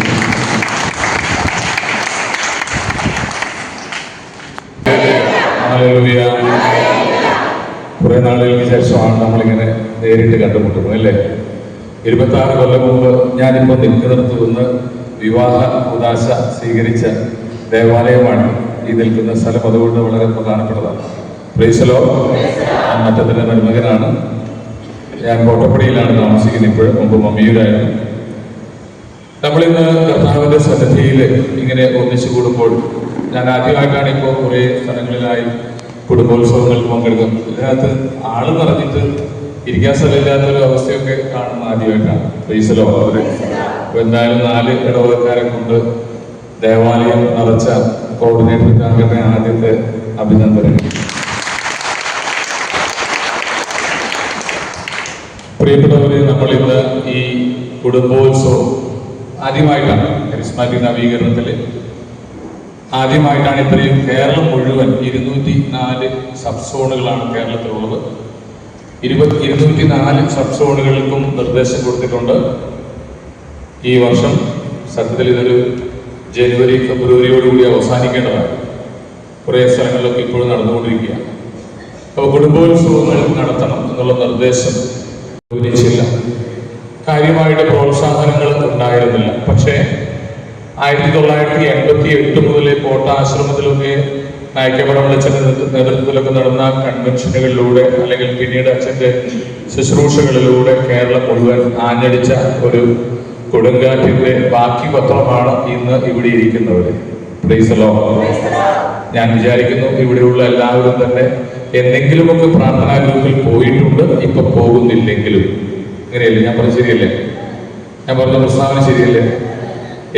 കുറെ നാളുകൾക്ക് ശേഷമാണ് നമ്മളിങ്ങനെ നേരിട്ട് കണ്ടുമുട്ടുന്നത് അല്ലേ. 26 കൊല്ലം മുമ്പ് ഞാനിപ്പോൾ നിൽക്കുന്നിടത്ത് നിന്ന് വിവാഹ ഉദാശ സ്വീകരിച്ച ദേവാലയമാണ് ഈ നിൽക്കുന്ന സ്ഥലം. അതുകൊണ്ട് വളരെ പ്രധാനപ്പെട്ടതാണ്. പ്രൈസലോ, ഞാൻ മറ്റത്തിൻ്റെ മരുമകനാണ്. ഞാൻ കോട്ടപ്പടിയിലാണ് താമസിക്കുന്നത് ഇപ്പോഴും. മുമ്പ് മമ്മിയൂരായിരുന്നു. നമ്മളിന്ന് കർത്താവിൻ്റെ സന്നിധിയിൽ ഇങ്ങനെ ഒന്നിച്ചു കൂടുമ്പോൾ ഞാൻ ആദ്യമായിട്ടാണ് ഇപ്പോൾ കുറേ സ്ഥലങ്ങളിലായി കുടുംബോത്സവങ്ങൾ പങ്കെടുക്കുന്നത്. ഇതിനകത്ത് ആള് നിറഞ്ഞിട്ട് ഇരിക്കാൻ സ്ഥലമില്ലാത്തൊരു അവസ്ഥയൊക്കെ കാണുന്ന ആദ്യമായിട്ടാണ്. പ്രീസലോ അവർ ഇപ്പോൾ എന്തായാലും 4 ഇടവകക്കാരെ കൊണ്ട് ദേവാലയം നിറച്ച കോർഡിനേറ്റർക്കാകട്ടെ ആദ്യത്തെ അഭിനന്ദനം. പ്രിയപ്പെട്ടവരെ, നമ്മൾ ഇന്ന് ഈ കുടുംബോത്സവം ആദ്യമായിട്ടാണ് കരിസ്മാറ്റിക് നവീകരണത്തിൽ ആദ്യമായിട്ടാണ് ഇത്രയും കേരളം മുഴുവൻ 204 സബ് സോണുകളാണ് കേരളത്തിലുള്ളത്. 204 സബ് സോണുകൾക്കും നിർദ്ദേശം കൊടുത്തിട്ടുണ്ട്. ഈ വർഷം സത്യത്തിൽ ഇതൊരു ജനുവരി ഫെബ്രുവരിയോടുകൂടി അവസാനിക്കേണ്ടതാണ്. കുറേ സ്ഥലങ്ങളിലൊക്കെ ഇപ്പോഴും നടന്നുകൊണ്ടിരിക്കുകയാണ്. അപ്പോൾ കുടുംബോത്സവങ്ങൾ നടത്തണം എന്നുള്ള നിർദ്ദേശം ഗൗനിച്ചില്ല. കാര്യമായിട്ട് പ്രോത്സാഹനങ്ങൾ ഉണ്ടായിരുന്നില്ല. പക്ഷേ 1988 മുതൽ കോട്ട ആശ്രമത്തിലൊക്കെ നായിക്കപടം അച്ഛൻ്റെ നേതൃത്വത്തിലൊക്കെ നടന്ന കൺവെൻഷനുകളിലൂടെ അല്ലെങ്കിൽ പിന്നീട് അച്ഛൻ്റെ ശുശ്രൂഷകളിലൂടെ കേരളം മുഴുവൻ ആഞ്ഞടിച്ച ഒരു കൊടുങ്കാറ്റിന്റെ ബാക്കി പത്രമാണ് ഇന്ന് ഇവിടെ ഇരിക്കുന്നവർ. Praise the Lord. ഞാൻ വിചാരിക്കുന്നു ഇവിടെയുള്ള എല്ലാവരും തന്നെ എന്തെങ്കിലുമൊക്കെ പ്രാർത്ഥനാ ഗ്രൂപ്പിൽ പോയിട്ടുണ്ട്. ഇപ്പൊ പോകുന്നില്ലെങ്കിലും അങ്ങനെയല്ലേ? ഞാൻ പറഞ്ഞ ശരിയല്ലേ? ഞാൻ പറഞ്ഞ പ്രസ്താവന ശരിയല്ലേ?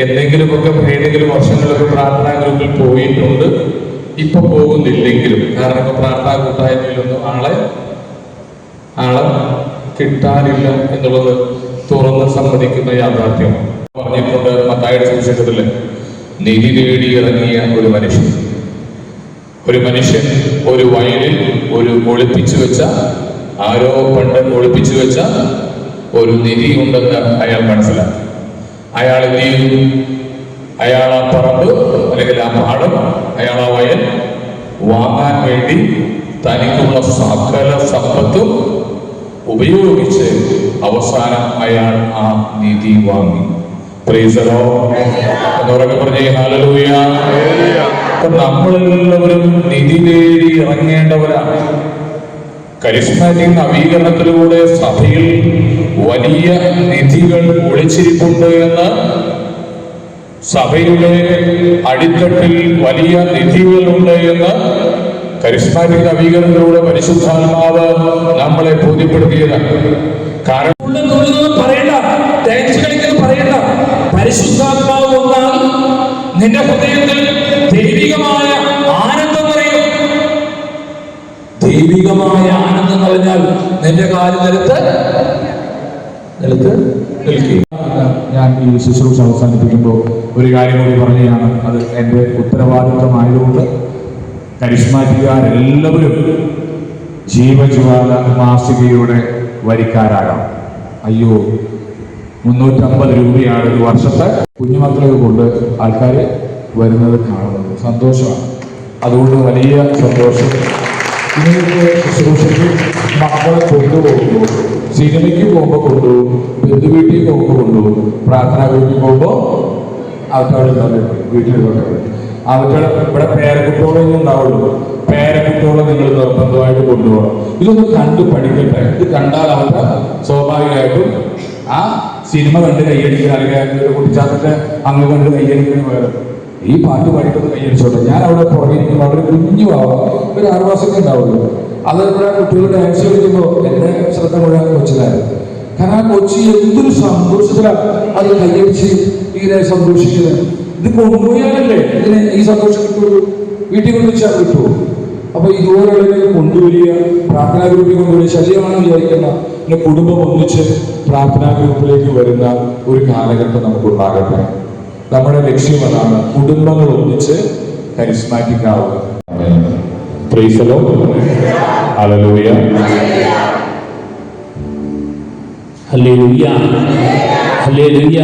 എന്തെങ്കിലുമൊക്കെ ഏതെങ്കിലും വർഷങ്ങളൊക്കെ പ്രാർത്ഥനാ ഗ്രൂപ്പിൽ പോയിട്ടുണ്ട്. ഇപ്പൊ പോകുന്നില്ലെങ്കിലും, കാരണം ഇപ്പൊ പ്രാർത്ഥനാ കൂട്ടായ്മയിലൊന്നും ആളെ കിട്ടാനില്ല എന്നുള്ളത് തുറന്ന് സമ്മതിക്കുന്ന യാഥാർത്ഥ്യം പറഞ്ഞിട്ടുണ്ട്. മത്തായിയുടെ സുവിശേഷത്തില് നിധി തേടി ഇറങ്ങിയ ഒരു മനുഷ്യൻ ഒരു വയലിൽ ഒരു ഒളിപ്പിച്ചു വെച്ച, ആരോ പണ്ട് ഒളിപ്പിച്ചു വെച്ച ഒരു നിധി ഉണ്ടെന്ന് അയാൾ മനസ്സിലാക്കി. അയാൾ എന്ത് ചെയ്തു? അയാൾ ആ പറമ്പ് അല്ലെങ്കിൽ ആ പാടം, അയാൾ ആ വയൽ വാങ്ങാൻ വേണ്ടി തനിക്കുള്ള സകല സമ്പത്തും ഉപയോഗിച്ച് അവസാനം അയാൾ ആ നിധി വാങ്ങി. Praise the Lord. എന്നവരൊക്കെ പറഞ്ഞേ ഹല്ലേലൂയ. അപ്പൊ നമ്മളെല്ലാവരും നിധി തേടി ഇറങ്ങേണ്ടവരാണ്. കരിസ്മാറ്റിക് നവീകരണത്തിലൂടെ സഭയിൽ വലിയ നിധികൾ ഒളിച്ചിരിപ്പുണ്ട് എന്ന്, സഭയുടെ അടിത്തട്ടിൽ വലിയ നിധികളുണ്ട് എന്ന് കരിസ്മാറ്റിക് നവീകരണത്തിലൂടെ പരിശുദ്ധാത്മാവ് നമ്മളെ ബോധ്യപ്പെടുത്തിയതാണ്. കാരണം പറയണ്ട, ഡാൻസ് കളിക്കുന്നത് പറയണ്ട. പരിശുദ്ധാത്മാവ് വന്നാൽ നിന്റെ ഹൃദയത്തിൽ ദൈവികമായ ആനന്ദം നിറയും. ദൈവികമായ ആനന്ദം എന്ന് പറഞ്ഞാൽ നിന്റെ കാല് നിലത്ത് നിൽക്കും. ഞാൻ ഈ ശുശ്രൂഷ അവസാനിപ്പിക്കുമ്പോൾ ഒരു കാര്യം കൂടി പറയുകയാണ്. അത് എൻ്റെ ഉത്തരവാദിത്വമായതുകൊണ്ട് കരിസ്മാറ്റിക്കാരെല്ലാവരും ജീവജ്വാല മാസികയുടെ വരിക്കാരാകാം. അയ്യോ, 350 രൂപയാണ് ഒരു വർഷത്തെ. കുഞ്ഞുമക്കളെ കൊണ്ട് ആൾക്കാർ വരുന്നത് കാണുന്നത് സന്തോഷമാണ്. അതുകൊണ്ട് വലിയ സന്തോഷം. ഇങ്ങനെയൊക്കെ ശുശ്രൂഷയ്ക്ക് മക്കളെ കൊണ്ടുപോകുമ്പോൾ, സിനിമയ്ക്ക് പോകുമ്പോൾ കൊണ്ടുപോകും, ബന്ധുവീട്ടിൽ പോകുമ്പോൾ കൊണ്ടുപോകും, പ്രാർത്ഥനാ വീട്ടിൽ പോകുമ്പോൾ അവറ്റകളെ വീട്ടിലുണ്ട്. അവറ്റകളെ ഇവിടെ പേരക്കുട്ടികളൊന്നും ഉണ്ടാവുള്ളൂ. പേരക്കുട്ടികളെ നിങ്ങൾ നിർബന്ധമായിട്ട് കൊണ്ടുപോകണം. ഇതൊന്ന് കണ്ടു പഠിക്കട്ടെ. ഇത് കണ്ടാൽ അവർക്ക് സ്വാഭാവികമായിട്ടും ആ സിനിമ കണ്ട് കൈയടിക്കുക, അല്ലെങ്കിൽ കുട്ടിച്ചാത്തന്റെ അങ്ങ് കണ്ട് കൈയടിക്കുന്ന പകരം ഈ പാട്ട് പാടിയിട്ടൊന്ന് കൈയടിച്ചോട്ടെ. ഞാൻ അവിടെ പുറകിരിക്കുമ്പോൾ അവിടെ കുഞ്ഞു ആവാം, ഒരു 6 മാസമൊക്കെ ഉണ്ടാവുള്ളൂ. അത് ഇവിടെ കുട്ടികൾ ഡാൻസ് കളിക്കുമ്പോൾ എൻ്റെ ശ്രദ്ധ മുഴുവൻ കൊച്ചിലായിരുന്നു. കാരണം ആ കൊച്ചി എന്തൊരു സന്തോഷത്തിലാണ് അത് കൈയടിച്ച് ഇങ്ങനെ സന്തോഷിക്കുന്നത്. ഇത് കൊണ്ടുപോയാലല്ലേ ഇതിന് ഈ സന്തോഷം കിട്ടുള്ളൂ. വീട്ടിൽ കൊണ്ടുവച്ചാൽ കിട്ടുമോ? അപ്പൊ ഇതുപോലെയുള്ള കൊണ്ടുവരിക, പ്രാർത്ഥനാ ഗ്രൂപ്പിൽ കൊണ്ടുവരിക ശല്യമാണെന്ന് വിചാരിക്കുന്ന പിന്നെ കുടുംബം ഒന്നിച്ച് പ്രാർത്ഥനാ ഗ്രൂപ്പിലേക്ക് വരുന്ന ഒരു കാലഘട്ടം നമുക്കുണ്ടാകട്ടെ. നമ്മുടെ ലക്ഷ്യം അതാണ്, കുടുംബങ്ങൾ ഒന്നിച്ച് കരിസ്മാറ്റിക് ആവുക. Praise the Lord. Hallelujah. Hallelujah, hallelujah.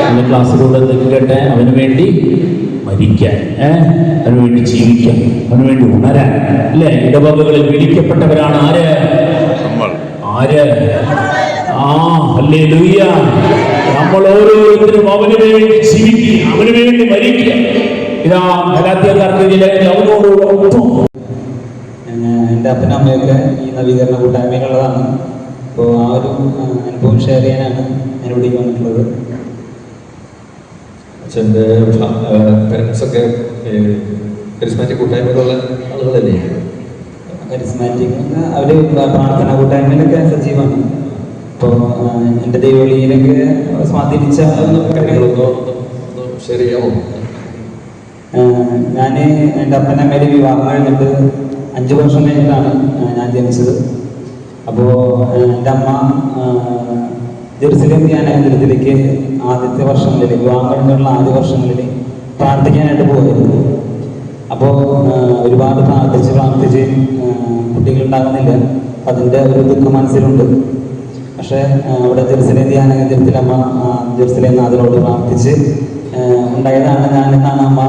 ഇന്ന് ക്ലാസ്സിലൂടെ നിൽക്കട്ടെ. അവന് വേണ്ടി മരിക്കാൻ, അവന് വേണ്ടി ജീവിക്കാൻ, അവന് വേണ്ടി ഉണരാൻ, അല്ലേ? ഇടവകകളിൽ വിളിക്കപ്പെട്ടവരാണ് ആര്? ആര്? ഹല്ലേലൂയ. നമ്മൾ ഓരോരുത്തരും അവന് വേണ്ടി ജീവിക്കുക, അവന് വേണ്ടി മരിക്കുക. ഇതാ ഗലാത്യക്കാർക്ക് അവനോടുള്ള ഒപ്പം. എൻ്റെ അപ്പനും അമ്മയൊക്കെ ഈ നവീകരണ കൂട്ടായ്മയിലുള്ളതാണ്. അപ്പോൾ ആ ഒരു അനുഭവം ഷെയർ ചെയ്യാനാണ് ഞാൻ ഇവിടേക്ക് വന്നിട്ടുള്ളത്. അച്ഛൻ്റെ പാരൻസൊക്കെ കരിസ്മാറ്റിക് കൂട്ടായ്മയിലുള്ള ആളുകളല്ലേ? കരിസ്മാറ്റിക് അവർ പ്രാർത്ഥന കൂട്ടായ്മയിലൊക്കെ സജീവമാണ്. ഇപ്പോൾ എൻ്റെ ദൈവവിളിയിലൊക്കെ സ്വാധീനിച്ച ശരിയാവും. ഞാൻ എൻ്റെ അപ്പൻ്റെ അമ്മയുടെ വിവാഹം കഴിഞ്ഞിട്ട് 5 വർഷം കഴിഞ്ഞിട്ടാണ് ഞാൻ ജനിച്ചത്. അപ്പോൾ എൻ്റെ അമ്മ ജെറുസലേം ധ്യാന കേന്ദ്രത്തിലേക്ക് ആദ്യത്തെ വർഷങ്ങളിൽ, വിവാഹം കഴിഞ്ഞുള്ള ആദ്യ വർഷങ്ങളിൽ പ്രാർത്ഥിക്കാനായിട്ട് പോയിരുന്നു. അപ്പോൾ ഒരുപാട് പ്രാർത്ഥിച്ച് കുട്ടികളുണ്ടാകുന്നില്ല. അതിൻ്റെ ഒരു ദുഃഖം മനസ്സിലുണ്ട്. പക്ഷേ അവിടെ ജെറുസലേം ധ്യാന കേന്ദ്രത്തിൽ അമ്മ ജെറുസലേം നാഥനോട് പ്രാർത്ഥിച്ച് ഉണ്ടായതാണ് ഞാനെന്നാണ് അമ്മ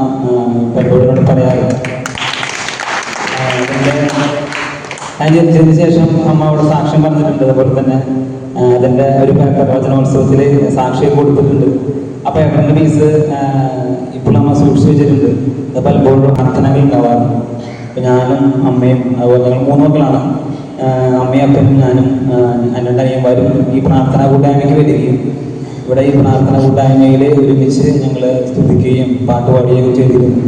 പലപ്പോഴും പറയാറ്. ഞാൻ ജനിച്ചതിന് ശേഷം അമ്മ അവിടെ സാക്ഷ്യം പറഞ്ഞിട്ടുണ്ട്. അതുപോലെ തന്നെ അതിൻ്റെ ഒരു പ്രവചനോത്സവത്തിൽ സാക്ഷ്യം കൊടുത്തിട്ടുണ്ട്. ആ പേപ്പറിൻ്റെ പീസ് ഇപ്പോൾ അമ്മ സൂക്ഷിച്ചു വെച്ചിട്ടുണ്ട്. അത് പലപ്പോഴും പ്രാർത്ഥനകൾ ഉണ്ടാവാറുണ്ട്. അപ്പോൾ ഞാനും അമ്മയും, അതുപോലെ ഞങ്ങൾ 3 മക്കളാണ്. അമ്മയും അപ്പനും ഞാനും 2 അനിയന്മാരും ഈ പ്രാർത്ഥനാ കൂട്ടായ്മയ്ക്ക് വരികയും ഇവിടെ ഈ പ്രാർത്ഥന കൂട്ടായ്മയിൽ ഒരുമിച്ച് ഞങ്ങൾ സ്തുതിക്കുകയും പാട്ട് പാടുകയും ചെയ്തിരുന്നു.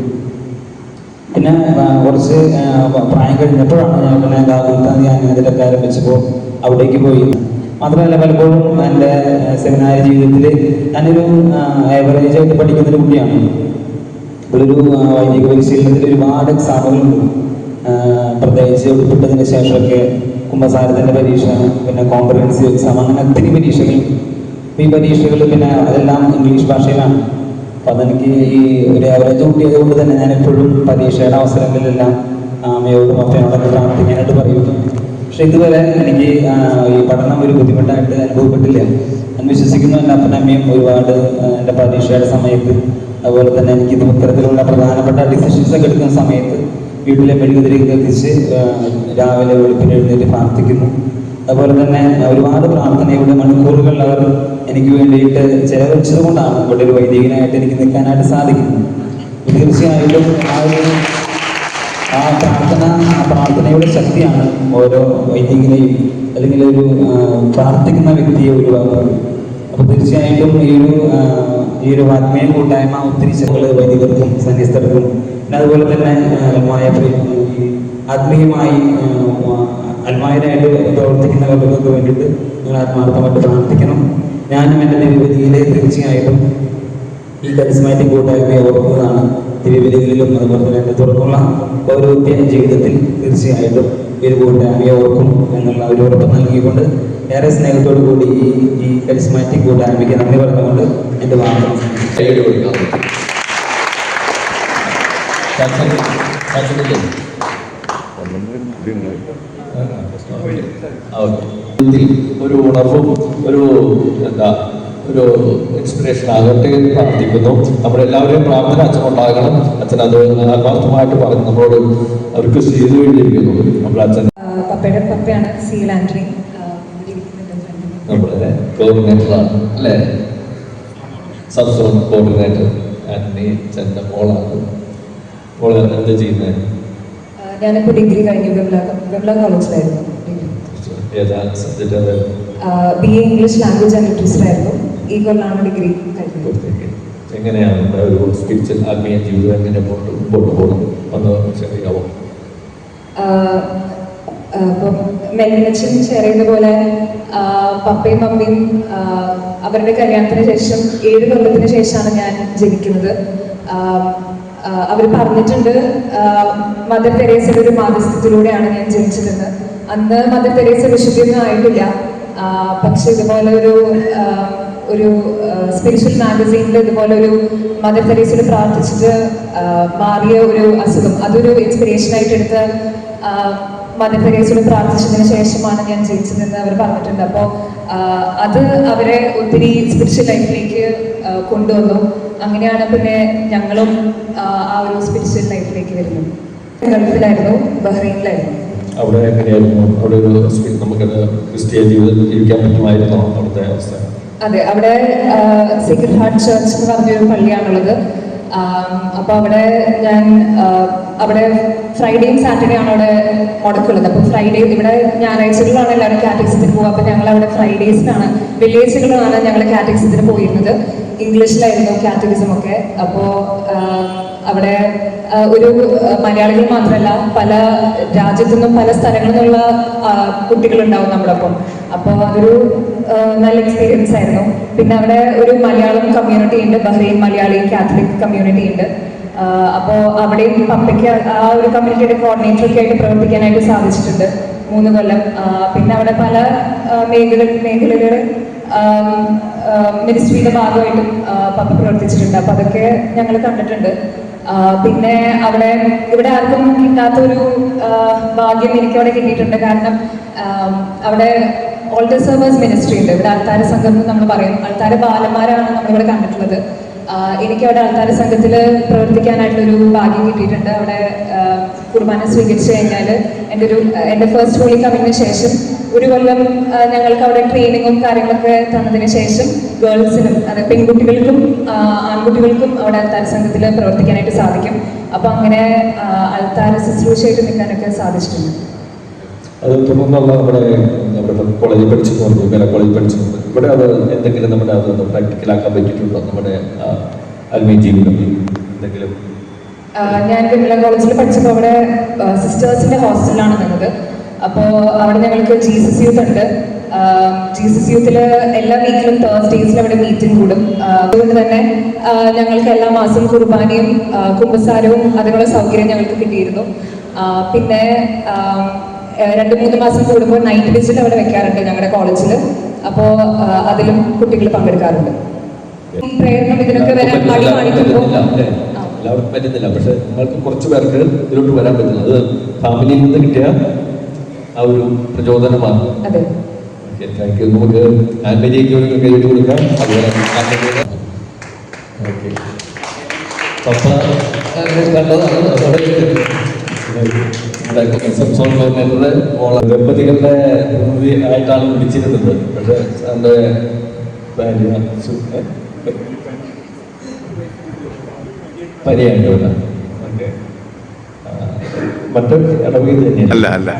പിന്നെ കുറച്ച് പ്രായം കഴിഞ്ഞപ്പോഴാണ് ഞാൻ പിന്നെ ഗാഗുൽത്താൻ ധ്യാനത്തിലൊക്കെ ആരംഭിച്ചപ്പോൾ അവിടേക്ക് പോയി. മാത്രമല്ല പലപ്പോഴും എൻ്റെ സെമിനാരി ജീവിതത്തിൽ ഞാനൊരു ആവറേജ് ആയിട്ട് പഠിക്കുന്നൊരു കുട്ടിയാണ്. ഒരു വൈദിക പരിശീലനത്തിൽ ഒരുപാട് എക്സാമുകളുണ്ട്. പ്രത്യേകിച്ച് ഉൾപ്പെട്ടതിന് ശേഷമൊക്കെ കുമ്പസാരത്തിൻ്റെ പരീക്ഷ, പിന്നെ കോംപ്രിഹെൻസീവ് എക്സാം, അങ്ങനെ ഒത്തിരി പരീക്ഷകൾ. ഈ പരീക്ഷകൾ പിന്നെ അതെല്ലാം ഇംഗ്ലീഷ് ഭാഷയിലാണ്. അപ്പം അതെനിക്ക് ഈ ഒരു ആവറേജ് കുട്ടിയായത് കൊണ്ട് തന്നെ ഞാൻ എപ്പോഴും പരീക്ഷയുടെ അവസരങ്ങളിലെല്ലാം അമ്മയോടും അപ്പനോടൊക്കെ പ്രാർത്ഥിക്കാനായിട്ട് പറയും. പക്ഷെ ഇതുവരെ എനിക്ക് ഈ പഠനം ഒരു ബുദ്ധിമുട്ടായിട്ട് അനുഭവപ്പെട്ടില്ല. ഞാൻ വിശ്വസിക്കുന്നു എൻ്റെ അപ്പനും അമ്മയും ഒരുപാട് എൻ്റെ പരീക്ഷയുടെ സമയത്ത്, അതുപോലെ തന്നെ എനിക്ക് ഇത്തരത്തിലുള്ള പ്രധാനപ്പെട്ട ഡിസിഷൻസ് ഒക്കെ എടുക്കുന്ന സമയത്ത് വീട്ടിലെ മെഴുകുതിരിയൊക്കെ എത്തിച്ച് രാവിലെ വെളുപ്പിന് എഴുന്നേറ്റ് പ്രാർത്ഥിക്കുന്നു. അതുപോലെ തന്നെ ഒരുപാട് പ്രാർത്ഥനയുടെ മണിക്കൂറുകൾ അവർ എനിക്ക് വേണ്ടിയിട്ട് ചെലവഴിച്ചത് കൊണ്ടാണ് ഇവിടെ ഒരു വൈദികനായിട്ട് എനിക്ക് നിൽക്കാനായിട്ട് സാധിക്കുന്നത്. തീർച്ചയായിട്ടും ആ പ്രാർത്ഥനയുടെ ശക്തിയാണ് ഓരോ വൈദികനെയും അല്ലെങ്കിൽ ഒരു പ്രാർത്ഥിക്കുന്ന വ്യക്തിയെ ഒഴിവാക്കുന്നത്. അപ്പോൾ തീർച്ചയായിട്ടും ഈ ഒരു ആത്മീയ കൂട്ടായ്മ ഒത്തിരി വൈദികർക്കും സന്യസ്തർക്കും, പിന്നെ അതുപോലെ തന്നെ ആത്മീയമായി അൽമായരായിട്ട് പ്രവർത്തിക്കുന്നവർക്കൊക്കെ വേണ്ടിയിട്ട് നിങ്ങൾ ആത്മാർത്ഥമായിട്ട് പ്രാർത്ഥിക്കണം. ഞാനും എൻ്റെ ദിവ്യബലിയിലെ തീർച്ചയായിട്ടും ഈ കരിസ്മാറ്റിക് കൂട്ടായ്മയെ ഓർക്കുന്നതാണ്. ദിവ്യബലികളിലും അതുപോലെ തന്നെ എൻ്റെ തുറന്നുള്ള പൗരോഹിത്യ ജീവിതത്തിൽ തീർച്ചയായിട്ടും ഈ ഒരു കൂട്ടായ്മയെ ഓർക്കും എന്നുള്ള ഒരു ഉറപ്പ് നൽകിക്കൊണ്ട് ഏറെ സ്നേഹത്തോടു കൂടി ഈ കരിസ്മാറ്റിക് കൂട്ടായ്മയ്ക്ക് നന്ദി പറഞ്ഞുകൊണ്ട് എൻ്റെ വാർത്ത ഒരു ഉണർവും ഒരു ഇൻസ്പിറേഷൻ ആകട്ടെ എന്ന് പ്രാർത്ഥിക്കുന്നു. നമ്മളെല്ലാവരെയും പ്രാർത്ഥന അച്ഛനുണ്ടാകണം. അച്ഛൻ അത് ആത്മാർത്ഥമായിട്ട് പറഞ്ഞ് നമ്മളോട് അവർക്ക് ചെയ്തു കഴിഞ്ഞിരിക്കുന്നു. നമ്മൾ അച്ഛൻ പപ്പയാണ് സീൽ ആൻഡ്രി, നമ്മുടെ കോർഡിനേറ്ററാണ് അല്ലേ? സബ്സോൺ കോർഡിനേറ്റർ ആന്റണി ചെന്ന മോളാണ്. മോൾ എന്താ ചെയ്യുന്നത്? ഞാനിപ്പോൾ ഡിഗ്രി കഴിഞ്ഞു. ബിർള കോളേജിലായിരുന്നു ഏതാ subject? BA English language and literature ആയിരുന്നു. ഈ കൊല്ലാണ് ഡിഗ്രി കഴിഞ്ഞത്. എങ്ങനെയാണ് നമ്മുടെ ഒരു സ്പിരിച്വൽ ആത്മീയ ജീവിതം എങ്ങനെ മുമ്പോട്ട് പോകണം എന്ന് ശരിയാവോ? അപ്പം മെല്ലിനച്ഛൻ ഷെയർ ചെയ്യുന്ന പോലെ പപ്പയും മമ്മിയും അവരുടെ കല്യാണത്തിന് ശേഷം 7 കൊല്ലത്തിന് ശേഷമാണ് ഞാൻ ജനിക്കുന്നത്. അവർ പറഞ്ഞിട്ടുണ്ട് മദർ തെരേസയുടെ ഒരു മാധ്യസ്ഥത്തിലൂടെയാണ് ഞാൻ ജനിച്ചതെന്ന്. അന്ന് മദർ തെരേസ വിശുദ്ധിയൊന്നും ആയിട്ടില്ല. പക്ഷെ ഇതുപോലെ ഒരു സ്പിരിച്വൽ മാഗസീനിൽ ഇതുപോലെ ഒരു മദർ തെരേസയിൽ പ്രാർത്ഥിച്ചിട്ട് മാറിയ ഒരു അസുഖം, അതൊരു ഇൻസ്പിറേഷനായിട്ട് എടുത്ത് മദർ തെരേസയോട് പ്രാർത്ഥിച്ചതിന് ശേഷമാണ് ഞാൻ ജനിച്ചതെന്ന് അവർ പറഞ്ഞിട്ടുണ്ട്. അപ്പോൾ അത് അവരെ ഒത്തിരി സ്പിരിച്വൽ ലൈഫിലേക്ക് കൊണ്ടുവന്നു. അങ്ങനെയാണ് പിന്നെ ഞങ്ങളും ആ ഒരു സ്പിരിച്വൽ ലൈഫിലേക്ക് വരുന്നത്. ഗൾഫിലായിരുന്നു, ബഹ്റൈനിലായിരുന്നു. അവിടെ എങ്ങനെയായിരുന്നു? അവിടെ ഒരു നമുക്കത് ക്രിസ്ത്യൻ ജീവിതത്തിൽ ജീവിക്കാൻ പറ്റുമായിരുന്നോ അവിടുത്തെ അവസ്ഥ? അതെ, അവിടെ സീക്രട്ട് ഹാർട്ട് ചർച്ച് എന്ന് പറഞ്ഞൊരു പള്ളിയാണുള്ളത്. അപ്പോൾ അവിടെ അവിടെ ഫ്രൈഡേയും സാറ്റർഡേ ആണ് അവിടെ മുടക്കുള്ളത്. അപ്പോൾ ഫ്രൈഡേ ഇവിടെ ഞായറാഴ്ചകളിലാണ് എല്ലാവരും കാറ്റഗിസത്തിന് പോകുക. അപ്പോൾ ഞങ്ങൾ അവിടെ ഫ്രൈഡേസിനാണ്, വെള്ളിയാഴ്ചകളിലാണ് ഞങ്ങൾ കാറ്റഗിസത്തിന് പോയിരുന്നത്. ഇംഗ്ലീഷിലായിരുന്നു കാറ്റഗറിസം ഒക്കെ. അപ്പോൾ അവിടെ ഒരു മലയാളികൾ മാത്രമല്ല, പല രാജ്യത്തു നിന്നും പല സ്ഥലങ്ങളിൽ നിന്നുള്ള കുട്ടികളുണ്ടാവും നമ്മുടെ ഒപ്പം. അപ്പോൾ അതൊരു നല്ല എക്സ്പീരിയൻസ് ആയിരുന്നു. പിന്നെ അവിടെ ഒരു മലയാളം കമ്മ്യൂണിറ്റി ഉണ്ട്, ബഹ്റൈൻ മലയാളി കാത്തലിക് കമ്മ്യൂണിറ്റി ഉണ്ട്. അപ്പോൾ അവിടെയും പപ്പയ്ക്ക് ആ ഒരു കമ്മ്യൂണിറ്റിയുടെ കോർഡിനേറ്ററൊക്കെ ആയിട്ട് പ്രവർത്തിക്കാനായിട്ട് സാധിച്ചിട്ടുണ്ട് 3 കൊല്ലം. പിന്നെ അവിടെ പല മേഖലകൾ മിനിസ്ട്രിയുടെ ഭാഗമായിട്ടും പപ്പ പ്രവർത്തിച്ചിട്ടുണ്ട്. അപ്പം അതൊക്കെ ഞങ്ങൾ കണ്ടിട്ടുണ്ട്. പിന്നെ ഇവിടെ ആർക്കും കിട്ടാത്തൊരു ഭാഗ്യം എനിക്ക് അവിടെ കിട്ടിയിട്ടുണ്ട്. കാരണം അവിടെ ഓൾട്ടർ സർവേഴ്സ് മിനിസ്ട്രി ഉണ്ട്. ഇവിടെ അൾത്താര സംഘം എന്ന് നമ്മൾ പറയും. അൾത്താര ബാലന്മാരാണ് നമ്മളിവിടെ കണ്ടിട്ടുള്ളത്. എനിക്ക് അവിടെ അൾത്താര സംഘത്തിൽ പ്രവർത്തിക്കാനായിട്ടുള്ളൊരു ഭാഗ്യം കിട്ടിയിട്ടുണ്ട്. അവിടെ കുർബാന സ്വീകരിച്ചു കഴിഞ്ഞാൽ എൻ്റെ ഫസ്റ്റ് ഹോളി കമ്മിങ്ങിന് ശേഷം 1 കൊല്ലം ഞങ്ങൾക്ക് അവിടെ ട്രെയിനിങ്ങും കാര്യങ്ങളൊക്കെ തന്നതിന് ശേഷം ഗേൾസിനും, അതായത് പെൺകുട്ടികൾക്കും ആൺകുട്ടികൾക്കും അവിടെ അൾത്താര സംഘത്തിൽ പ്രവർത്തിക്കാനായിട്ട് സാധിക്കും. അപ്പം അങ്ങനെ അൾത്താര ശുശ്രൂഷയായിട്ട് നിൽക്കാനൊക്കെ സാധിച്ചിട്ടുണ്ട്. അത് തുടർന്നുള്ള നമ്മുടെ കോളേജിൽ പഠിച്ചു പോകുന്നു, കോളേജിൽ പഠിച്ചു പോകുന്നു. ഇവിടെ അത് എന്തെങ്കിലും നമ്മുടെ അതൊന്ന് പ്രാക്ടിക്കലാക്കാൻ പറ്റിയിട്ടുണ്ടോ? നമ്മുടെ ആത്മീയ ജീവിതം എന്തെങ്കിലും? ഞാൻ വിമല കോളേജിൽ പഠിച്ചപ്പോൾ അവിടെ സിസ്റ്റേഴ്സിന്റെ ഹോസ്റ്റലിലാണ് നിന്നത്. അപ്പോൾ അവിടെ ഞങ്ങൾക്ക് ജീസസ് യൂത്ത് ഉണ്ട്. ജീസസ് യൂത്തിൽ എല്ലാ വീക്കിലും തേഴ്സ്ഡേയ്സിൽ അവിടെ മീറ്റിംഗ് കൂടും. അതുകൊണ്ട് തന്നെ ഞങ്ങൾക്ക് എല്ലാ മാസവും കുർബാനയും കുമ്പസാരവും അതിനുള്ള സൗകര്യം ഞങ്ങൾക്ക് കിട്ടിയിരുന്നു. പിന്നെ 2-3 മാസം കൂടുമ്പോൾ നൈറ്റ് വിസിറ്റ് അവിടെ വെക്കാറുണ്ട് ഞങ്ങളുടെ കോളേജിൽ. അപ്പോൾ അതിലും കുട്ടികൾ പങ്കെടുക്കാറുണ്ട്. പ്രേരണം ഇതിനൊക്കെ വരാൻ മടി കാണിക്കുമ്പോൾ എല്ലാവർക്കും പറ്റുന്നില്ല, പക്ഷെ നിങ്ങൾക്ക് കുറച്ച് പേർക്ക് ഇതിലോട്ട് വരാൻ പറ്റുന്നു. അത് ഫാമിലിയിൽ നിന്ന് കിട്ടിയ ആ ഒരു പ്രചോദനമാണ്. അതെ, താങ്ക് യു. നമുക്ക് ആൻമരിയൊക്കെ ഒരു കൈയ്യടി കൊടുക്കാം. അതുപോലെ പപ്പ കണ്ടതാണ് ദമ്പതികളുടെ പ്രതിനിധി ആയിട്ടാണ് വിളിച്ചിരുന്നത്. പക്ഷെ എൻ്റെ പരിയായിട്ട് മറ്റൊരു ഇടവകയിൽ തന്നെയാണ്.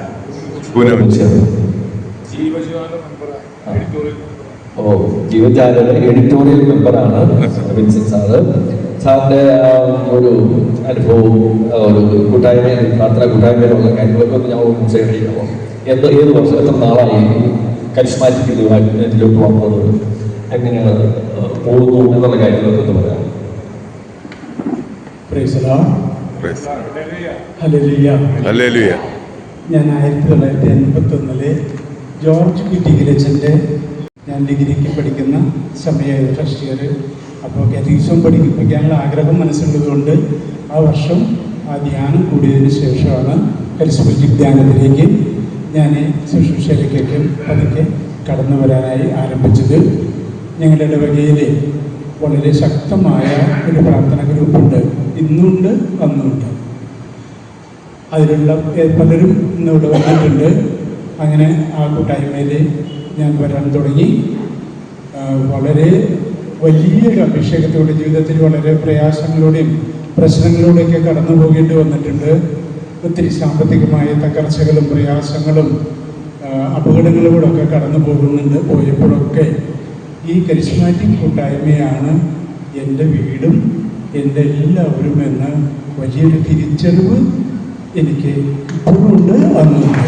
ജീവജാലയുടെ എഡിറ്റോറിയൽ മെമ്പറാണ് വിൻസെന്റ് സാറ്. സാറിന്റെ ഒരു അനുഭവവും ഒരു കൂട്ടായ്മയിൽ പ്രാർത്ഥന കൂട്ടായ്മയിലുള്ള കാര്യങ്ങളൊക്കെ ഒന്ന് ഞാൻ ഷെയർ ചെയ്യാമോ? ഏത് വർഷം എത്ര നാളായി കരിസ്മാറ്റിക് ഇതിലോട്ട് വന്നത്, എങ്ങനെയാണ് പോകുന്നു എന്നുള്ള കാര്യങ്ങളൊക്കെ ഒന്ന് പറയാം. ഞാൻ 1981 ജോർജ് കിറ്റിഗിലച്ചൻ്റെ ഞാൻ ഡിഗ്രിക്ക് പഠിക്കുന്ന സമയമായിരുന്നു, ഫസ്റ്റ് ഇയർ. അപ്പോൾ കാറ്റഗിസം പഠിപ്പിക്കാനുള്ള ആഗ്രഹം മനസ്സിലുള്ളതുകൊണ്ട് ആ വർഷം ആ ധ്യാനം കൂടിയതിന് ശേഷമാണ് കരിസ്മാറ്റിക് ധ്യാനത്തിലേക്ക് ഞാൻ ശുശ്രൂഷയിലേക്കൊക്കെ പതുക്കെ കടന്നു വരാനായി ആരംഭിച്ചത്. ഞങ്ങളുടെ ഇടവകയിൽ വളരെ ശക്തമായ ഒരു പ്രാർത്ഥന ഗ്രൂപ്പുണ്ട്, ഇന്നുണ്ട് അന്നുണ്ട്. അതിലുള്ള പലരും ഇന്നിവിടെ വന്നിട്ടുണ്ട്. അങ്ങനെ ആ കൂട്ടായ്മയിൽ ഞാൻ വരാൻ തുടങ്ങി. വളരെ വലിയൊരു അഭിഷേകത്തോടെ ജീവിതത്തിൽ വളരെ പ്രയാസങ്ങളോടെയും പ്രശ്നങ്ങളിലൂടെയൊക്കെ കടന്നു പോകേണ്ടി വന്നിട്ടുണ്ട്. ഒത്തിരി സാമ്പത്തികമായ തകർച്ചകളും പ്രയാസങ്ങളും അപകടങ്ങളിലൂടെയൊക്കെ കടന്നു പോയപ്പോഴൊക്കെ ഈ കരിസ്മാറ്റിക് കൂട്ടായ്മയാണ് എൻ്റെ വീടും എൻ്റെ എല്ലാവരും എന്ന വലിയൊരു തിരിച്ചറിവ് എനിക്ക് ഇപ്പോഴുണ്ട്, അന്നുണ്ട്.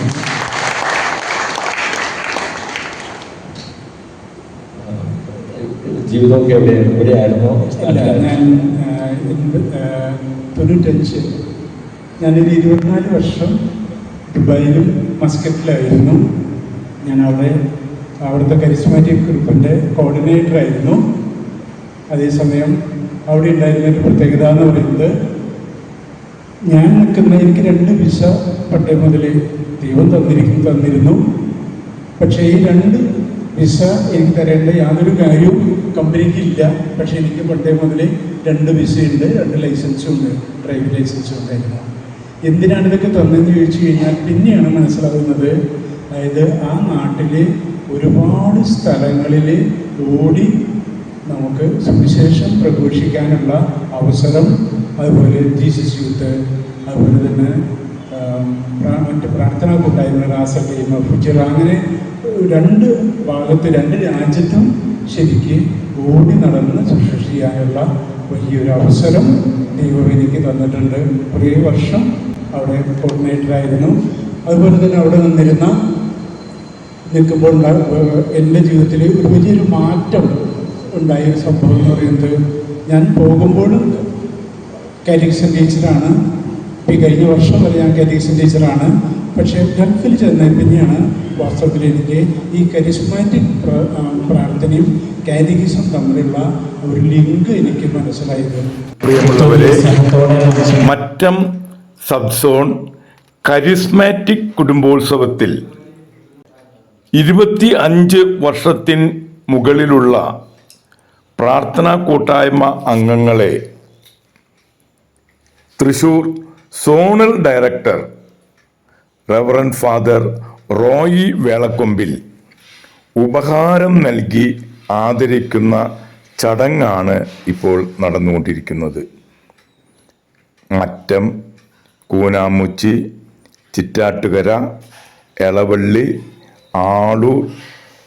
ജീവിതമൊക്കെ എവിടെയായിരുന്നു? ഞാൻ 95 ഞാനൊരു 24 വർഷം ദുബായിലും മസ്കറ്റിലായിരുന്നു. ഞാൻ അവിടുത്തെ കരിസ്മാറ്റിക് ഗ്രൂപ്പിൻ്റെ കോർഡിനേറ്ററായിരുന്നു. അതേസമയം അവിടെ ഉണ്ടായിരുന്നൊരു പ്രത്യേകത എന്ന് പറയുന്നത്, ഞാൻ എനിക്ക് 2 വിസ പണ്ടേ മുതൽ ദൈവം തന്നിരുന്നു. പക്ഷേ ഈ 2 വിസ എനിക്ക് തരേണ്ട യാതൊരു കാര്യവും കമ്പനിക്കില്ല. പക്ഷേ എനിക്ക് പണ്ടേ മുതൽ 2 വിസയുണ്ട്, 2 ലൈസൻസും ഉണ്ട്, ഡ്രൈവിംഗ് ലൈസൻസും ഉണ്ടായിരുന്നു. എന്തിനാണ് ഇതൊക്കെ തന്നതെന്ന് ചോദിച്ചു കഴിഞ്ഞാൽ പിന്നെയാണ് മനസ്സിലാകുന്നത്. അതായത് ആ നാട്ടിൽ ഒരുപാട് സ്ഥലങ്ങളിൽ ഓടി നമുക്ക് സുവിശേഷം പ്രഘോഷിക്കാനുള്ള അവസരം, അതുപോലെ ജീസസ് യൂത്ത്, അതുപോലെ തന്നെ മറ്റ് പ്രാർത്ഥനാ കൂട്ടായ്മ റാസൽ ഫുജിറ, അങ്ങനെ 2 ഭാഗത്ത് 2 രാജ്യത്തും ശരിക്ക് ഓടി നടന്ന് ശുശ്രൂഷ ചെയ്യാനുള്ള വലിയൊരു അവസരം ദൈവം എനിക്ക് തന്നിട്ടുണ്ട്. കുറേ വർഷം അവിടെ കോർഡിനേറ്ററായിരുന്നു. അതുപോലെ തന്നെ അവിടെ നിൽക്കുമ്പോൾ എൻ്റെ ജീവിതത്തിൽ ഒരു വലിയൊരു മാറ്റം ഉണ്ടായ സംഭവം എന്ന് പറയുന്നത്, ഞാൻ പോകുമ്പോഴും കാറ്റഗിസം ടീച്ചറാണ്. ഈ കഴിഞ്ഞ വർഷം വരെ ഞാൻ കാറ്റഗിസം ടീച്ചറാണ്. പക്ഷേ ഗൾഫിൽ ചെന്നതിൽ പിന്നെയാണ് വാസ്തവത്തിൽ എനിക്ക് ഈ കരിസ്മാറ്റിക് പ്രാർത്ഥനയും കാറ്റഗിസം തമ്മിലുള്ള ഒരു ലിങ്ക് എനിക്ക് മനസ്സിലായത്. പ്രിയമുള്ളവരെ, മറ്റം സബ് സോൺ കരിസ്മാറ്റിക് കുടുംബോത്സവത്തിൽ 25 വർഷത്തിന് മുകളിലുള്ള പ്രാർത്ഥനാ കൂട്ടായ്മ അംഗങ്ങളെ Thrissur zonal director reverend father Roy Velakkombil ഉപഹാരം നൽകി ആദരിക്കുന്ന ചടങ്ങാണ് ഇപ്പോൾ നടന്നുകൊണ്ടിരിക്കുന്നത്. മറ്റം, കൂനാമുച്ചി, ചിറ്റാറ്റുകര, എളവള്ളി, ആളൂർ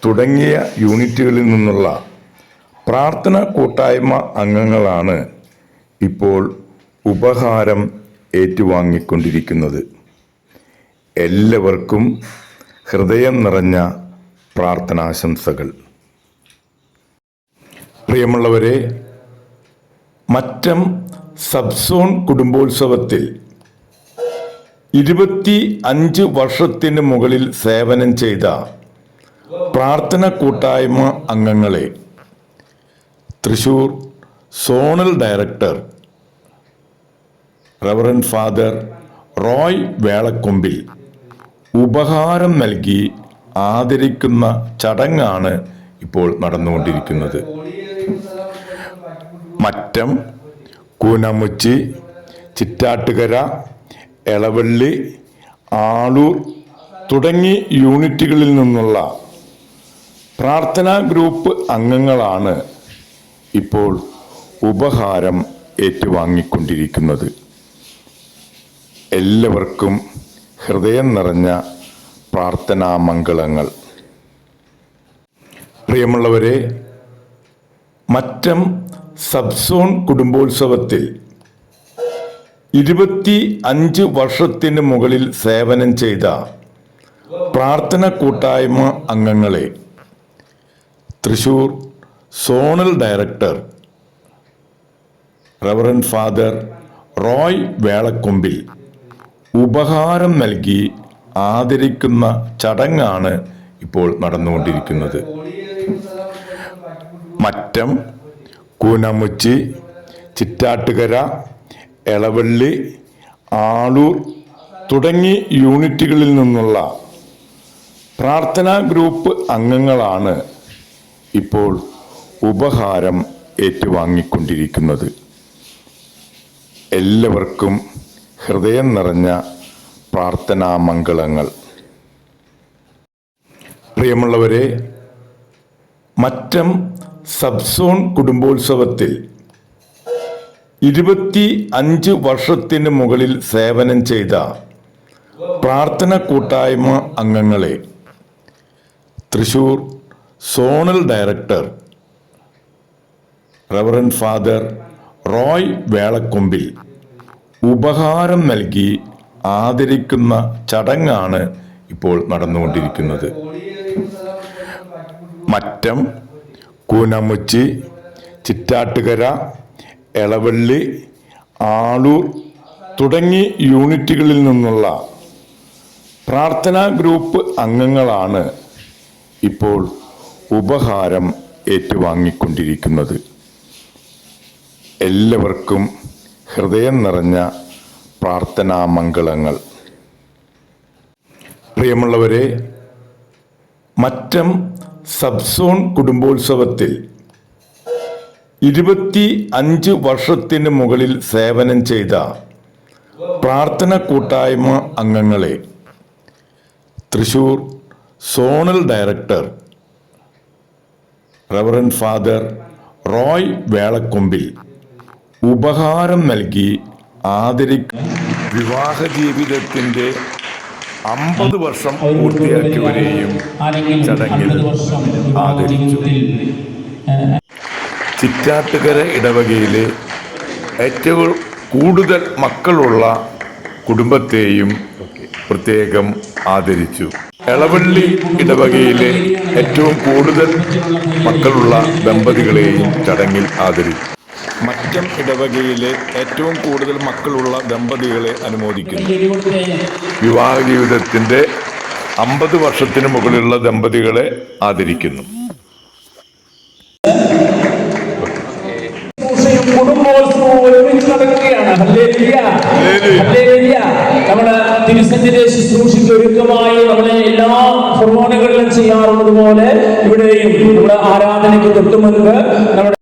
തുടങ്ങിയ യൂണിറ്റുകളിൽ നിന്നുള്ള പ്രാർത്ഥനാ കൂട്ടായ്മ അംഗങ്ങളാണ് ഇപ്പോൾ ഉപഹാരം ഏറ്റുവാങ്ങിക്കൊണ്ടിരിക്കുന്നത്. എല്ലാവർക്കും ഹൃദയം നിറഞ്ഞ പ്രാർത്ഥനാശംസകൾ. പ്രിയമുള്ളവരെ, മറ്റം സബ് സോൺ കുടുംബോത്സവത്തിൽ 25 വർഷത്തിന് മുകളിൽ സേവനം ചെയ്ത പ്രാർത്ഥന കൂട്ടായ്മ അംഗങ്ങളെ Thrissur zonal director reverend father Roy Velakkombil ഉപഹാരം നൽകി ആദരിക്കുന്ന ചടങ്ങാണ് ഇപ്പോൾ നടന്നുകൊണ്ടിരിക്കുന്നത്. മറ്റം, കൂനമുച്ചി, ചിറ്റാട്ടുകര, എളവള്ളി, ആളൂർ തുടങ്ങി യൂണിറ്റുകളിൽ നിന്നുള്ള പ്രാർത്ഥനാ ഗ്രൂപ്പ് അംഗങ്ങളാണ് ഇപ്പോൾ ഉപഹാരം ഏറ്റുവാങ്ങിക്കൊണ്ടിരിക്കുന്നത്. എല്ലാവർക്കും ഹൃദയം നിറഞ്ഞ പ്രാർത്ഥനാ മംഗളങ്ങൾ. പ്രിയമുള്ളവരെ, മറ്റം സബ് സോൺ കുടുംബോത്സവത്തിൽ 25 വർഷത്തിന് മുകളിൽ സേവനം ചെയ്ത പ്രാർത്ഥന കൂട്ടായ്മ അംഗങ്ങളെ Thrissur zonal director reverend father Roy Velakkombil ഉപഹാരം നൽകി ആദരിക്കുന്ന ചടങ്ങാണ് ഇപ്പോൾ നടന്നുകൊണ്ടിരിക്കുന്നത്. മറ്റം, കൂനമുച്ചി, ചിറ്റാട്ടുകര, എളവള്ളി, ആളൂർ തുടങ്ങി യൂണിറ്റുകളിൽ നിന്നുള്ള പ്രാർത്ഥനാ ഗ്രൂപ്പ് അംഗങ്ങളാണ് ഇപ്പോൾ ഉപഹാരം ഏറ്റുവാങ്ങിക്കൊണ്ടിരിക്കുന്നത്. എല്ലാവർക്കും ഹൃദയം നിറഞ്ഞ പ്രാർത്ഥനാ മംഗളങ്ങൾ. പ്രിയമുള്ളവരെ, മറ്റം സബ് സോൺ കുടുംബോത്സവത്തിൽ 25 വർഷത്തിന് മുകളിൽ സേവനം ചെയ്ത പ്രാർത്ഥന കൂട്ടായ്മ അംഗങ്ങളെ Thrissur zonal director reverend father Roy Velakkombil ഉപഹാരം നൽകി ആദരിക്കുന്ന ചടങ്ങാണ് ഇപ്പോൾ നടന്നുകൊണ്ടിരിക്കുന്നത്. മറ്റം, കൂനമുച്ചി, ചിറ്റാട്ടുകര, എളവള്ളി, ആളൂർ തുടങ്ങി യൂണിറ്റുകളിൽ നിന്നുള്ള പ്രാർത്ഥനാ ഗ്രൂപ്പ് അംഗങ്ങളാണ് ഇപ്പോൾ ഉപഹാരം ഏറ്റുവാങ്ങിക്കൊണ്ടിരിക്കുന്നത്. എല്ലാവർക്കും ഹൃദയം നിറഞ്ഞ പ്രാർത്ഥനാ മംഗളങ്ങൾ. പ്രിയമുള്ളവരെ, മറ്റം സബ് സോൺ കുടുംബോത്സവത്തിൽ 25 വർഷത്തിന് മുകളിൽ സേവനം ചെയ്ത പ്രാർത്ഥന കൂട്ടായ്മ അംഗങ്ങളെ Thrissur zonal director reverend father Roy Velakkombil ഉപഹാരം നൽകി ആദരിക്കുന്ന വിവാഹ ജീവിതത്തിൻ്റെ 50 വർഷം പൂർത്തിയാക്കിയവരെയും ചടങ്ങിൽ ആദരിച്ചു. ചിറ്റാറ്റുകര ഇടവകയിലെ ഏറ്റവും കൂടുതൽ മക്കളുള്ള കുടുംബത്തെയും പ്രത്യേകം ആദരിച്ചു. എളവള്ളി ഇടവകയിലെ ഏറ്റവും കൂടുതൽ മക്കളുള്ള ദമ്പതികളെയും ചടങ്ങിൽ ആദരിച്ചു. മറ്റം ഇടവകയിലെ ഏറ്റവും കൂടുതൽ മക്കളുള്ള ദമ്പതികളെ അനുമോദിക്കുന്നു. വിവാഹ ജീവിതത്തിൻ്റെ 50 വർഷത്തിന് മുകളിലുള്ള ദമ്പതികളെ ആദരിക്കുന്നു. കുടുംബോത്സവം ഒരുമിച്ച് നടക്കുകയാണ്. നമ്മുടെ തിരുസന്നിധിയെ ശുശ്രൂഷയ്ക്ക് ഒരുക്കമായി നമ്മളെ എല്ലാ ഹോർമോണുകളിലും ചെയ്യാറുള്ളത് പോലെ ഇവിടെയും നമ്മുടെ ആരാധനയ്ക്ക് തൊട്ടു മുൻപ് നമ്മുടെ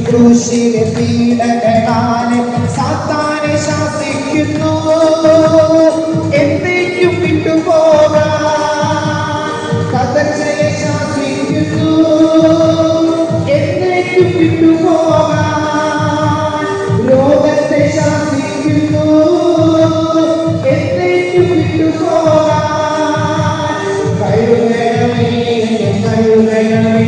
ക്രൂശിലെ പീഡകളാലെ സാത്താനെ ശാസിക്കുന്നു. എന്നേക്കും വിട്ടുപോകാൻ കദർച്ചയെ ശാസിക്കുന്നു. എന്നേക്കും വിട്ടുപോകാൻ ലോകത്തെ ശാസിക്കുന്നു. എന്നേക്കും വിട്ടുപോകാൻ കഴുകണമേ കഴുകണമേ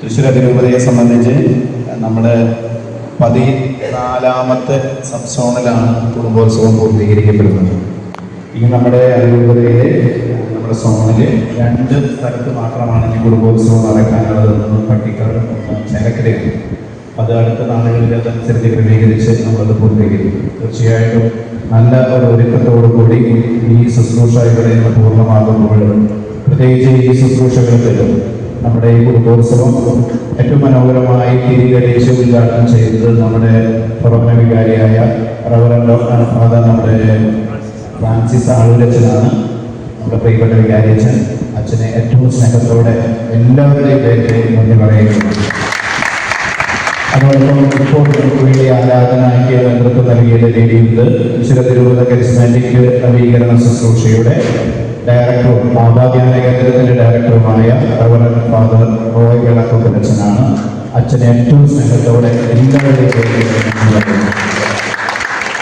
തൃശ്ശൂർ അതിരൂപതയെ സംബന്ധിച്ച് നമ്മൾ 14ാമത്തെ സബ് സോണിലാണ് കുടുംബോത്സവം പൂർത്തീകരിക്കപ്പെടുന്നത്. ഈ നമ്മുടെ അതിരൂപതയിലെ നമ്മുടെ സോണിൽ 2 സ്ഥലത്ത് മാത്രമാണ് ഈ കുടുംബോത്സവം നടക്കാനുള്ളതെന്ന് പട്ടിക്കാടും ചേലക്കരയാണ്. അത് അടുത്ത നാളുകളിൽ അതനുസരിച്ച് ക്രമീകരിച്ച് നമ്മളത് പൂർത്തീകരിക്കും. തീർച്ചയായിട്ടും നല്ല ഒരു ഒരുക്കത്തോടു കൂടി ഈ ശുശ്രൂഷകളെ പൂർണ്ണമാകുമ്പോൾ, പ്രത്യേകിച്ച് ഈ ശുശ്രൂഷകളിൽ നമ്മുടെ ഈ കുടുംബോത്സവം ഏറ്റവും മനോഹരമായി തിരികടിച്ച് ഉദ്ഘാടനം ചെയ്തത് നമ്മുടെ പ്രവർത്തന വികാരിയായ റവറൻഡ് ഫാദർ നമ്മുടെ ഫ്രാൻസിസ് ആളൂരച്ചനാണ്. നമ്മുടെ പ്രിയപ്പെട്ട വികാരിയച്ഛൻ അച്ഛനെ ഏറ്റവും സ്നേഹത്തോടെ എല്ലാവരുടെയും പേരിൽ നന്ദി പറയുന്നു. അതോടൊപ്പം ഇപ്പോൾ നമുക്ക് വേണ്ടി ആരാധനയ്ക്ക് നേതൃത്വം നൽകിയത് നേടിയത് തൃശ്ശൂർ അതിരൂപത കരിസ്മാറ്റിക് നവീകരണ ശുശ്രൂഷയുടെ ഡയറക്ടറും മാതാധ്യാന കേന്ദ്രത്തിന്റെ ഡയറക്ടറുമായ റവറൻഡ് ഫാദർ റോയ് ഇളക്കുപ്പച്ചനാണ്. അച്ഛനെ ഏറ്റവും സ്നേഹത്തോടെ എല്ലാവരുടെയും.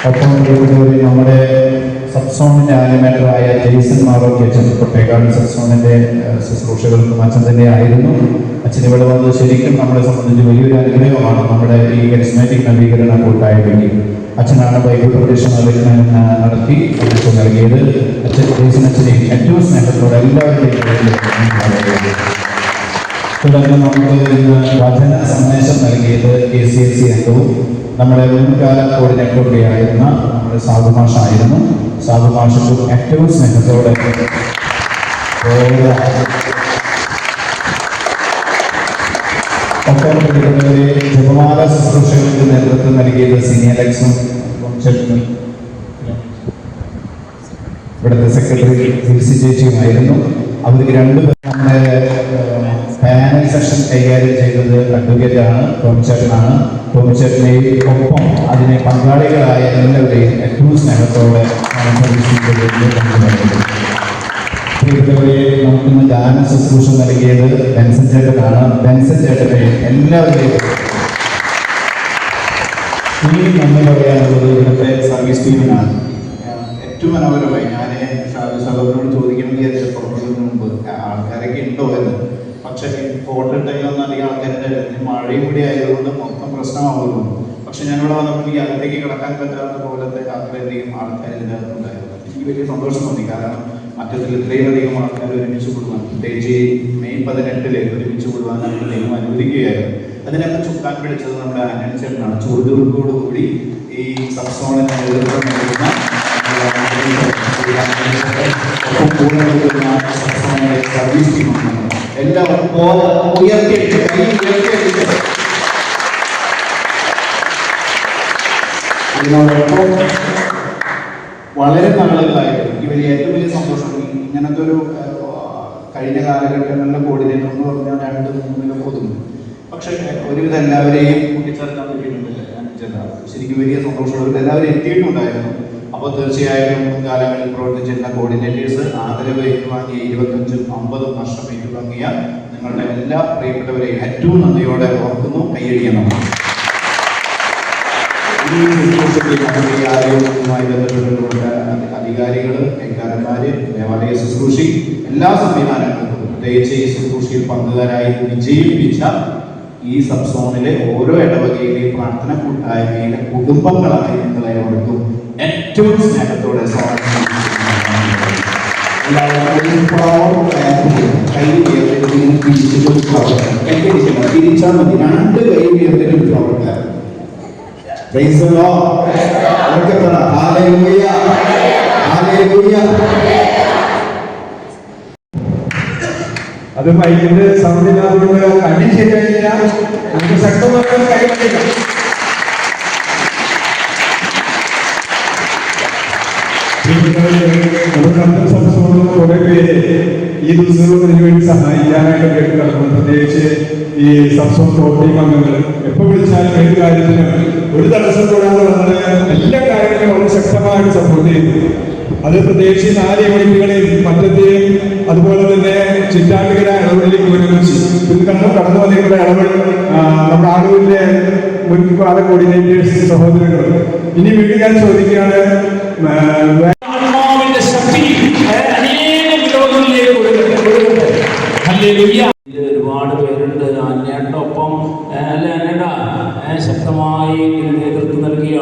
ഒപ്പം നമ്മുടെ സബ് സോണിന്റെ ആനിമേറ്ററായ ജെയ്സൺ മാറോക്കി അച്ഛൻ കൊട്ടേക്കാട് സബ് സോണിന്റെ ശുശ്രൂഷകൾക്കും അച്ഛൻ തന്നെയായിരുന്നു. അച്ഛൻ ഇവിടെ വന്നത് ശരിക്കും നമ്മളെ സംബന്ധിച്ച് വലിയൊരു അനുഗ്രഹമാണ്. നമ്മുടെ ഈ കരിസ്മാറ്റിക് നവീകരണ കൂട്ടായ്മയ്ക്ക് അച്ഛനാണ് ബൈബിൾ പ്രദേശം നടത്തി സന്ദേശം നൽകിയത്. അച്ഛൻ ജെയ്സൺ അച്ഛനെ ഏറ്റവും സ്നേഹത്തോടെ എല്ലാവരുടെയും. തുടർന്ന് നമുക്ക് ഇന്ന് വചന സന്ദേശം നൽകിയത് KCSC അംഗവും നമ്മുടെ മുൻകാല കോർഡിനേറ്ററുടെയായിരുന്ന നമ്മുടെ സാബുമാഷായിരുന്നു. സാബുമാഷും ഏറ്റവും സ്നേഹത്തോടെ ഒപ്പം ജപമാല ശുശ്രൂഷകൾക്ക് നേതൃത്വം നൽകിയത് സീനിയർ എക്സും ഇവിടുത്തെ സെക്രട്ടറി ജിൽസി ചേച്ചിയുമായിരുന്നു. അവർക്ക് 2 നമ്മുടെ പാനൽ സെഷൻ കൈകാര്യം ചെയ്തത് അഡ്വക്കേറ്റാണ് ടോമിച്ചേട്ടനാണ്. ടോമിച്ചേട്ടനെയും ഒപ്പം അതിനെ പങ്കാളികളായ എല്ലാവരെയും ഏറ്റവും സ്നേഹത്തോടെ പ്രിയപ്പെട്ടവരെ നമുക്കിന്ന് ഗാന ശുശ്രൂഷ നൽകിയത് ബെൻസൻ ചേട്ടനാണ്. ബെൻസൻ ചേട്ടനെ എല്ലാവരെയും ഈ നന്ദി പറയാനുള്ളത് ഇവിടുത്തെ സർവീസ് ടീമിനാണ്. ഏറ്റവും മനോഹരമായി ഞാൻ സഹോദരനോട് ചോദിക്കണമെങ്കിൽ അതിന്റെ പുറപ്പെടുന്നതിന് മുമ്പ് ആൾക്കാരൊക്കെ ഉണ്ടോ എന്ന്. പക്ഷെ ഫോട്ടോ ഉണ്ടെങ്കിലൊന്നും അധികം ആൾക്കാരുടെ മഴയും കൂടി ആയതുകൊണ്ട് മൊത്തം പ്രശ്നമാവുന്നു. പക്ഷെ ഞാനിവിടെ വന്നപ്പോൾ ഈ അകത്തേക്ക് കിടക്കാൻ പറ്റാത്ത പോലത്തെ അത്രയധികം ആൾക്കാർ ഇതിൻ്റെ അകത്തുണ്ടായിരുന്നു. എനിക്ക് വലിയ സന്തോഷം തോന്നി. കാരണം മറ്റത്തിൽ ഇത്രയും അധികം ആൾക്കാർ ഒരുമിച്ച് കൂടുവാൻ, പ്രത്യേകിച്ച് മെയ് 18 ഒരുമിച്ച് കൂടുവാനായിട്ട് ദൈവം അനുവദിക്കുകയായിരുന്നു. അതിനൊക്കെ ചുക്കാൻ പിടിച്ചത് നമ്മുടെ ആന്റണി ചേട്ടനാണ്. ചുറുചുറുക്കോടുകൂടി ഈ സബ് സോണിന് നേതൃത്വം നൽകുന്ന സർവീസ് ടീമാണ്. എല്ലാവരും ഉയർത്തിയിട്ട് ഇതിനോടൊപ്പം വളരെ നാളുകളായിട്ട് എനിക്ക് ഏറ്റവും വലിയ സന്തോഷം ഇങ്ങനത്തെ ഒരു കഴിഞ്ഞ കാലഘട്ടങ്ങളിലെ കോർഡിനേറ്റർ എന്ന് പറഞ്ഞാൽ 2-3 ഒതുങ്ങും. പക്ഷെ ഒരുവിധം എല്ലാവരെയും കൂട്ടിച്ചേർക്കാൻ പറ്റിയിട്ടുണ്ടല്ലോ. ശരിക്കും വലിയ സന്തോഷമുള്ള എല്ലാവരും എത്തിയിട്ടുണ്ടായിരുന്നു. അപ്പോൾ തീർച്ചയായിട്ടും മുൻകാലങ്ങളിൽ പ്രവർത്തിച്ചിരുന്ന കോർഡിനേറ്റേഴ്സ് ആദരവ് ഏറ്റുവാങ്ങിയ 25-50 വർഷം ഏറ്റുവാങ്ങിയ നിങ്ങളുടെ എല്ലാ പ്രിയപ്പെട്ടവരെയും ഏറ്റവും നന്ദിയോടെ ഓർക്കുന്നു. കൈയടിക്കണം. ഈ ആരോഗ്യവുമായി ബന്ധപ്പെട്ടുകൊണ്ട് അധികാരികൾ, കൈക്കാരന്മാര്, ദേവാലയ ശുശ്രൂഷി, എല്ലാ സംവിധാനങ്ങൾക്കും പ്രത്യേകിച്ച് ഈ ശുശ്രൂഷയിൽ പങ്കുകാരായി വിജയിപ്പിച്ച ഈ സബ് സോണിലെ ഓരോ ഇടവകയിലെയും പ്രാർത്ഥന കൂട്ടായ്മയിലെ കുടുംബങ്ങളായി നിങ്ങളെ ഓർക്കും ഏറ്റവും സ്നേഹത്തോടെ സ്വാഗതം. തിരിച്ചാൽ മതി. 2 കൈ ഉയർത്തിട്ട് പ്രവർത്തനം. അത് മൈക്കിന്റെ സൗണ്ടില്ലാതെ അടി ശരിയായില്ല. നമുക്ക് ശക്തമായ കൈവന്നില്ല. കുറെ പേര് ഈ ദിവസത്തിന് വേണ്ടി സഹായിക്കാനായിട്ട് കിടക്കുന്നു. പ്രത്യേകിച്ച് ഈ സബ്സോൺ ടീം അംഗങ്ങൾ എപ്പോൾ വിളിച്ചാലും ഏത് കാര്യത്തിനും ഒരു തടസ്സം കൂടാതെ വന്ന് എല്ലാ കാര്യങ്ങളും വളരെ ശക്തമായിട്ട് സപ്പോർട്ട് ചെയ്യുന്നു. അത് പ്രത്യേകിച്ച് 4 യൂണിറ്റുകളിൽ മറ്റത്തെയും അതുപോലെ തന്നെ ചിറ്റാറ്റുകര ഇളവള്ളി കൂരകുറിച്ചി ഇത് കടന്നു വന്നിട്ടുള്ള ഇളവൾ നമ്മുടെ ആളൂരിലെ മുൻകാല കോർഡിനേറ്റേഴ്സ് സഹോദരങ്ങൾ. ഇനി വീണ്ടും ഞാൻ ചോദിക്കുകയാണ്, ആത്മാവിന്റെ ശക്തി അനേകം ലോകങ്ങളിലേക്ക് ഒഴുകട്ടെ. ഹല്ലേലൂയ. ഒരുപാട് പേരുണ്ട്. അന്നേട്ടൊപ്പം അല്ല അന്നേട്ട ശക്തമായി നേതൃത്വം നൽകിയ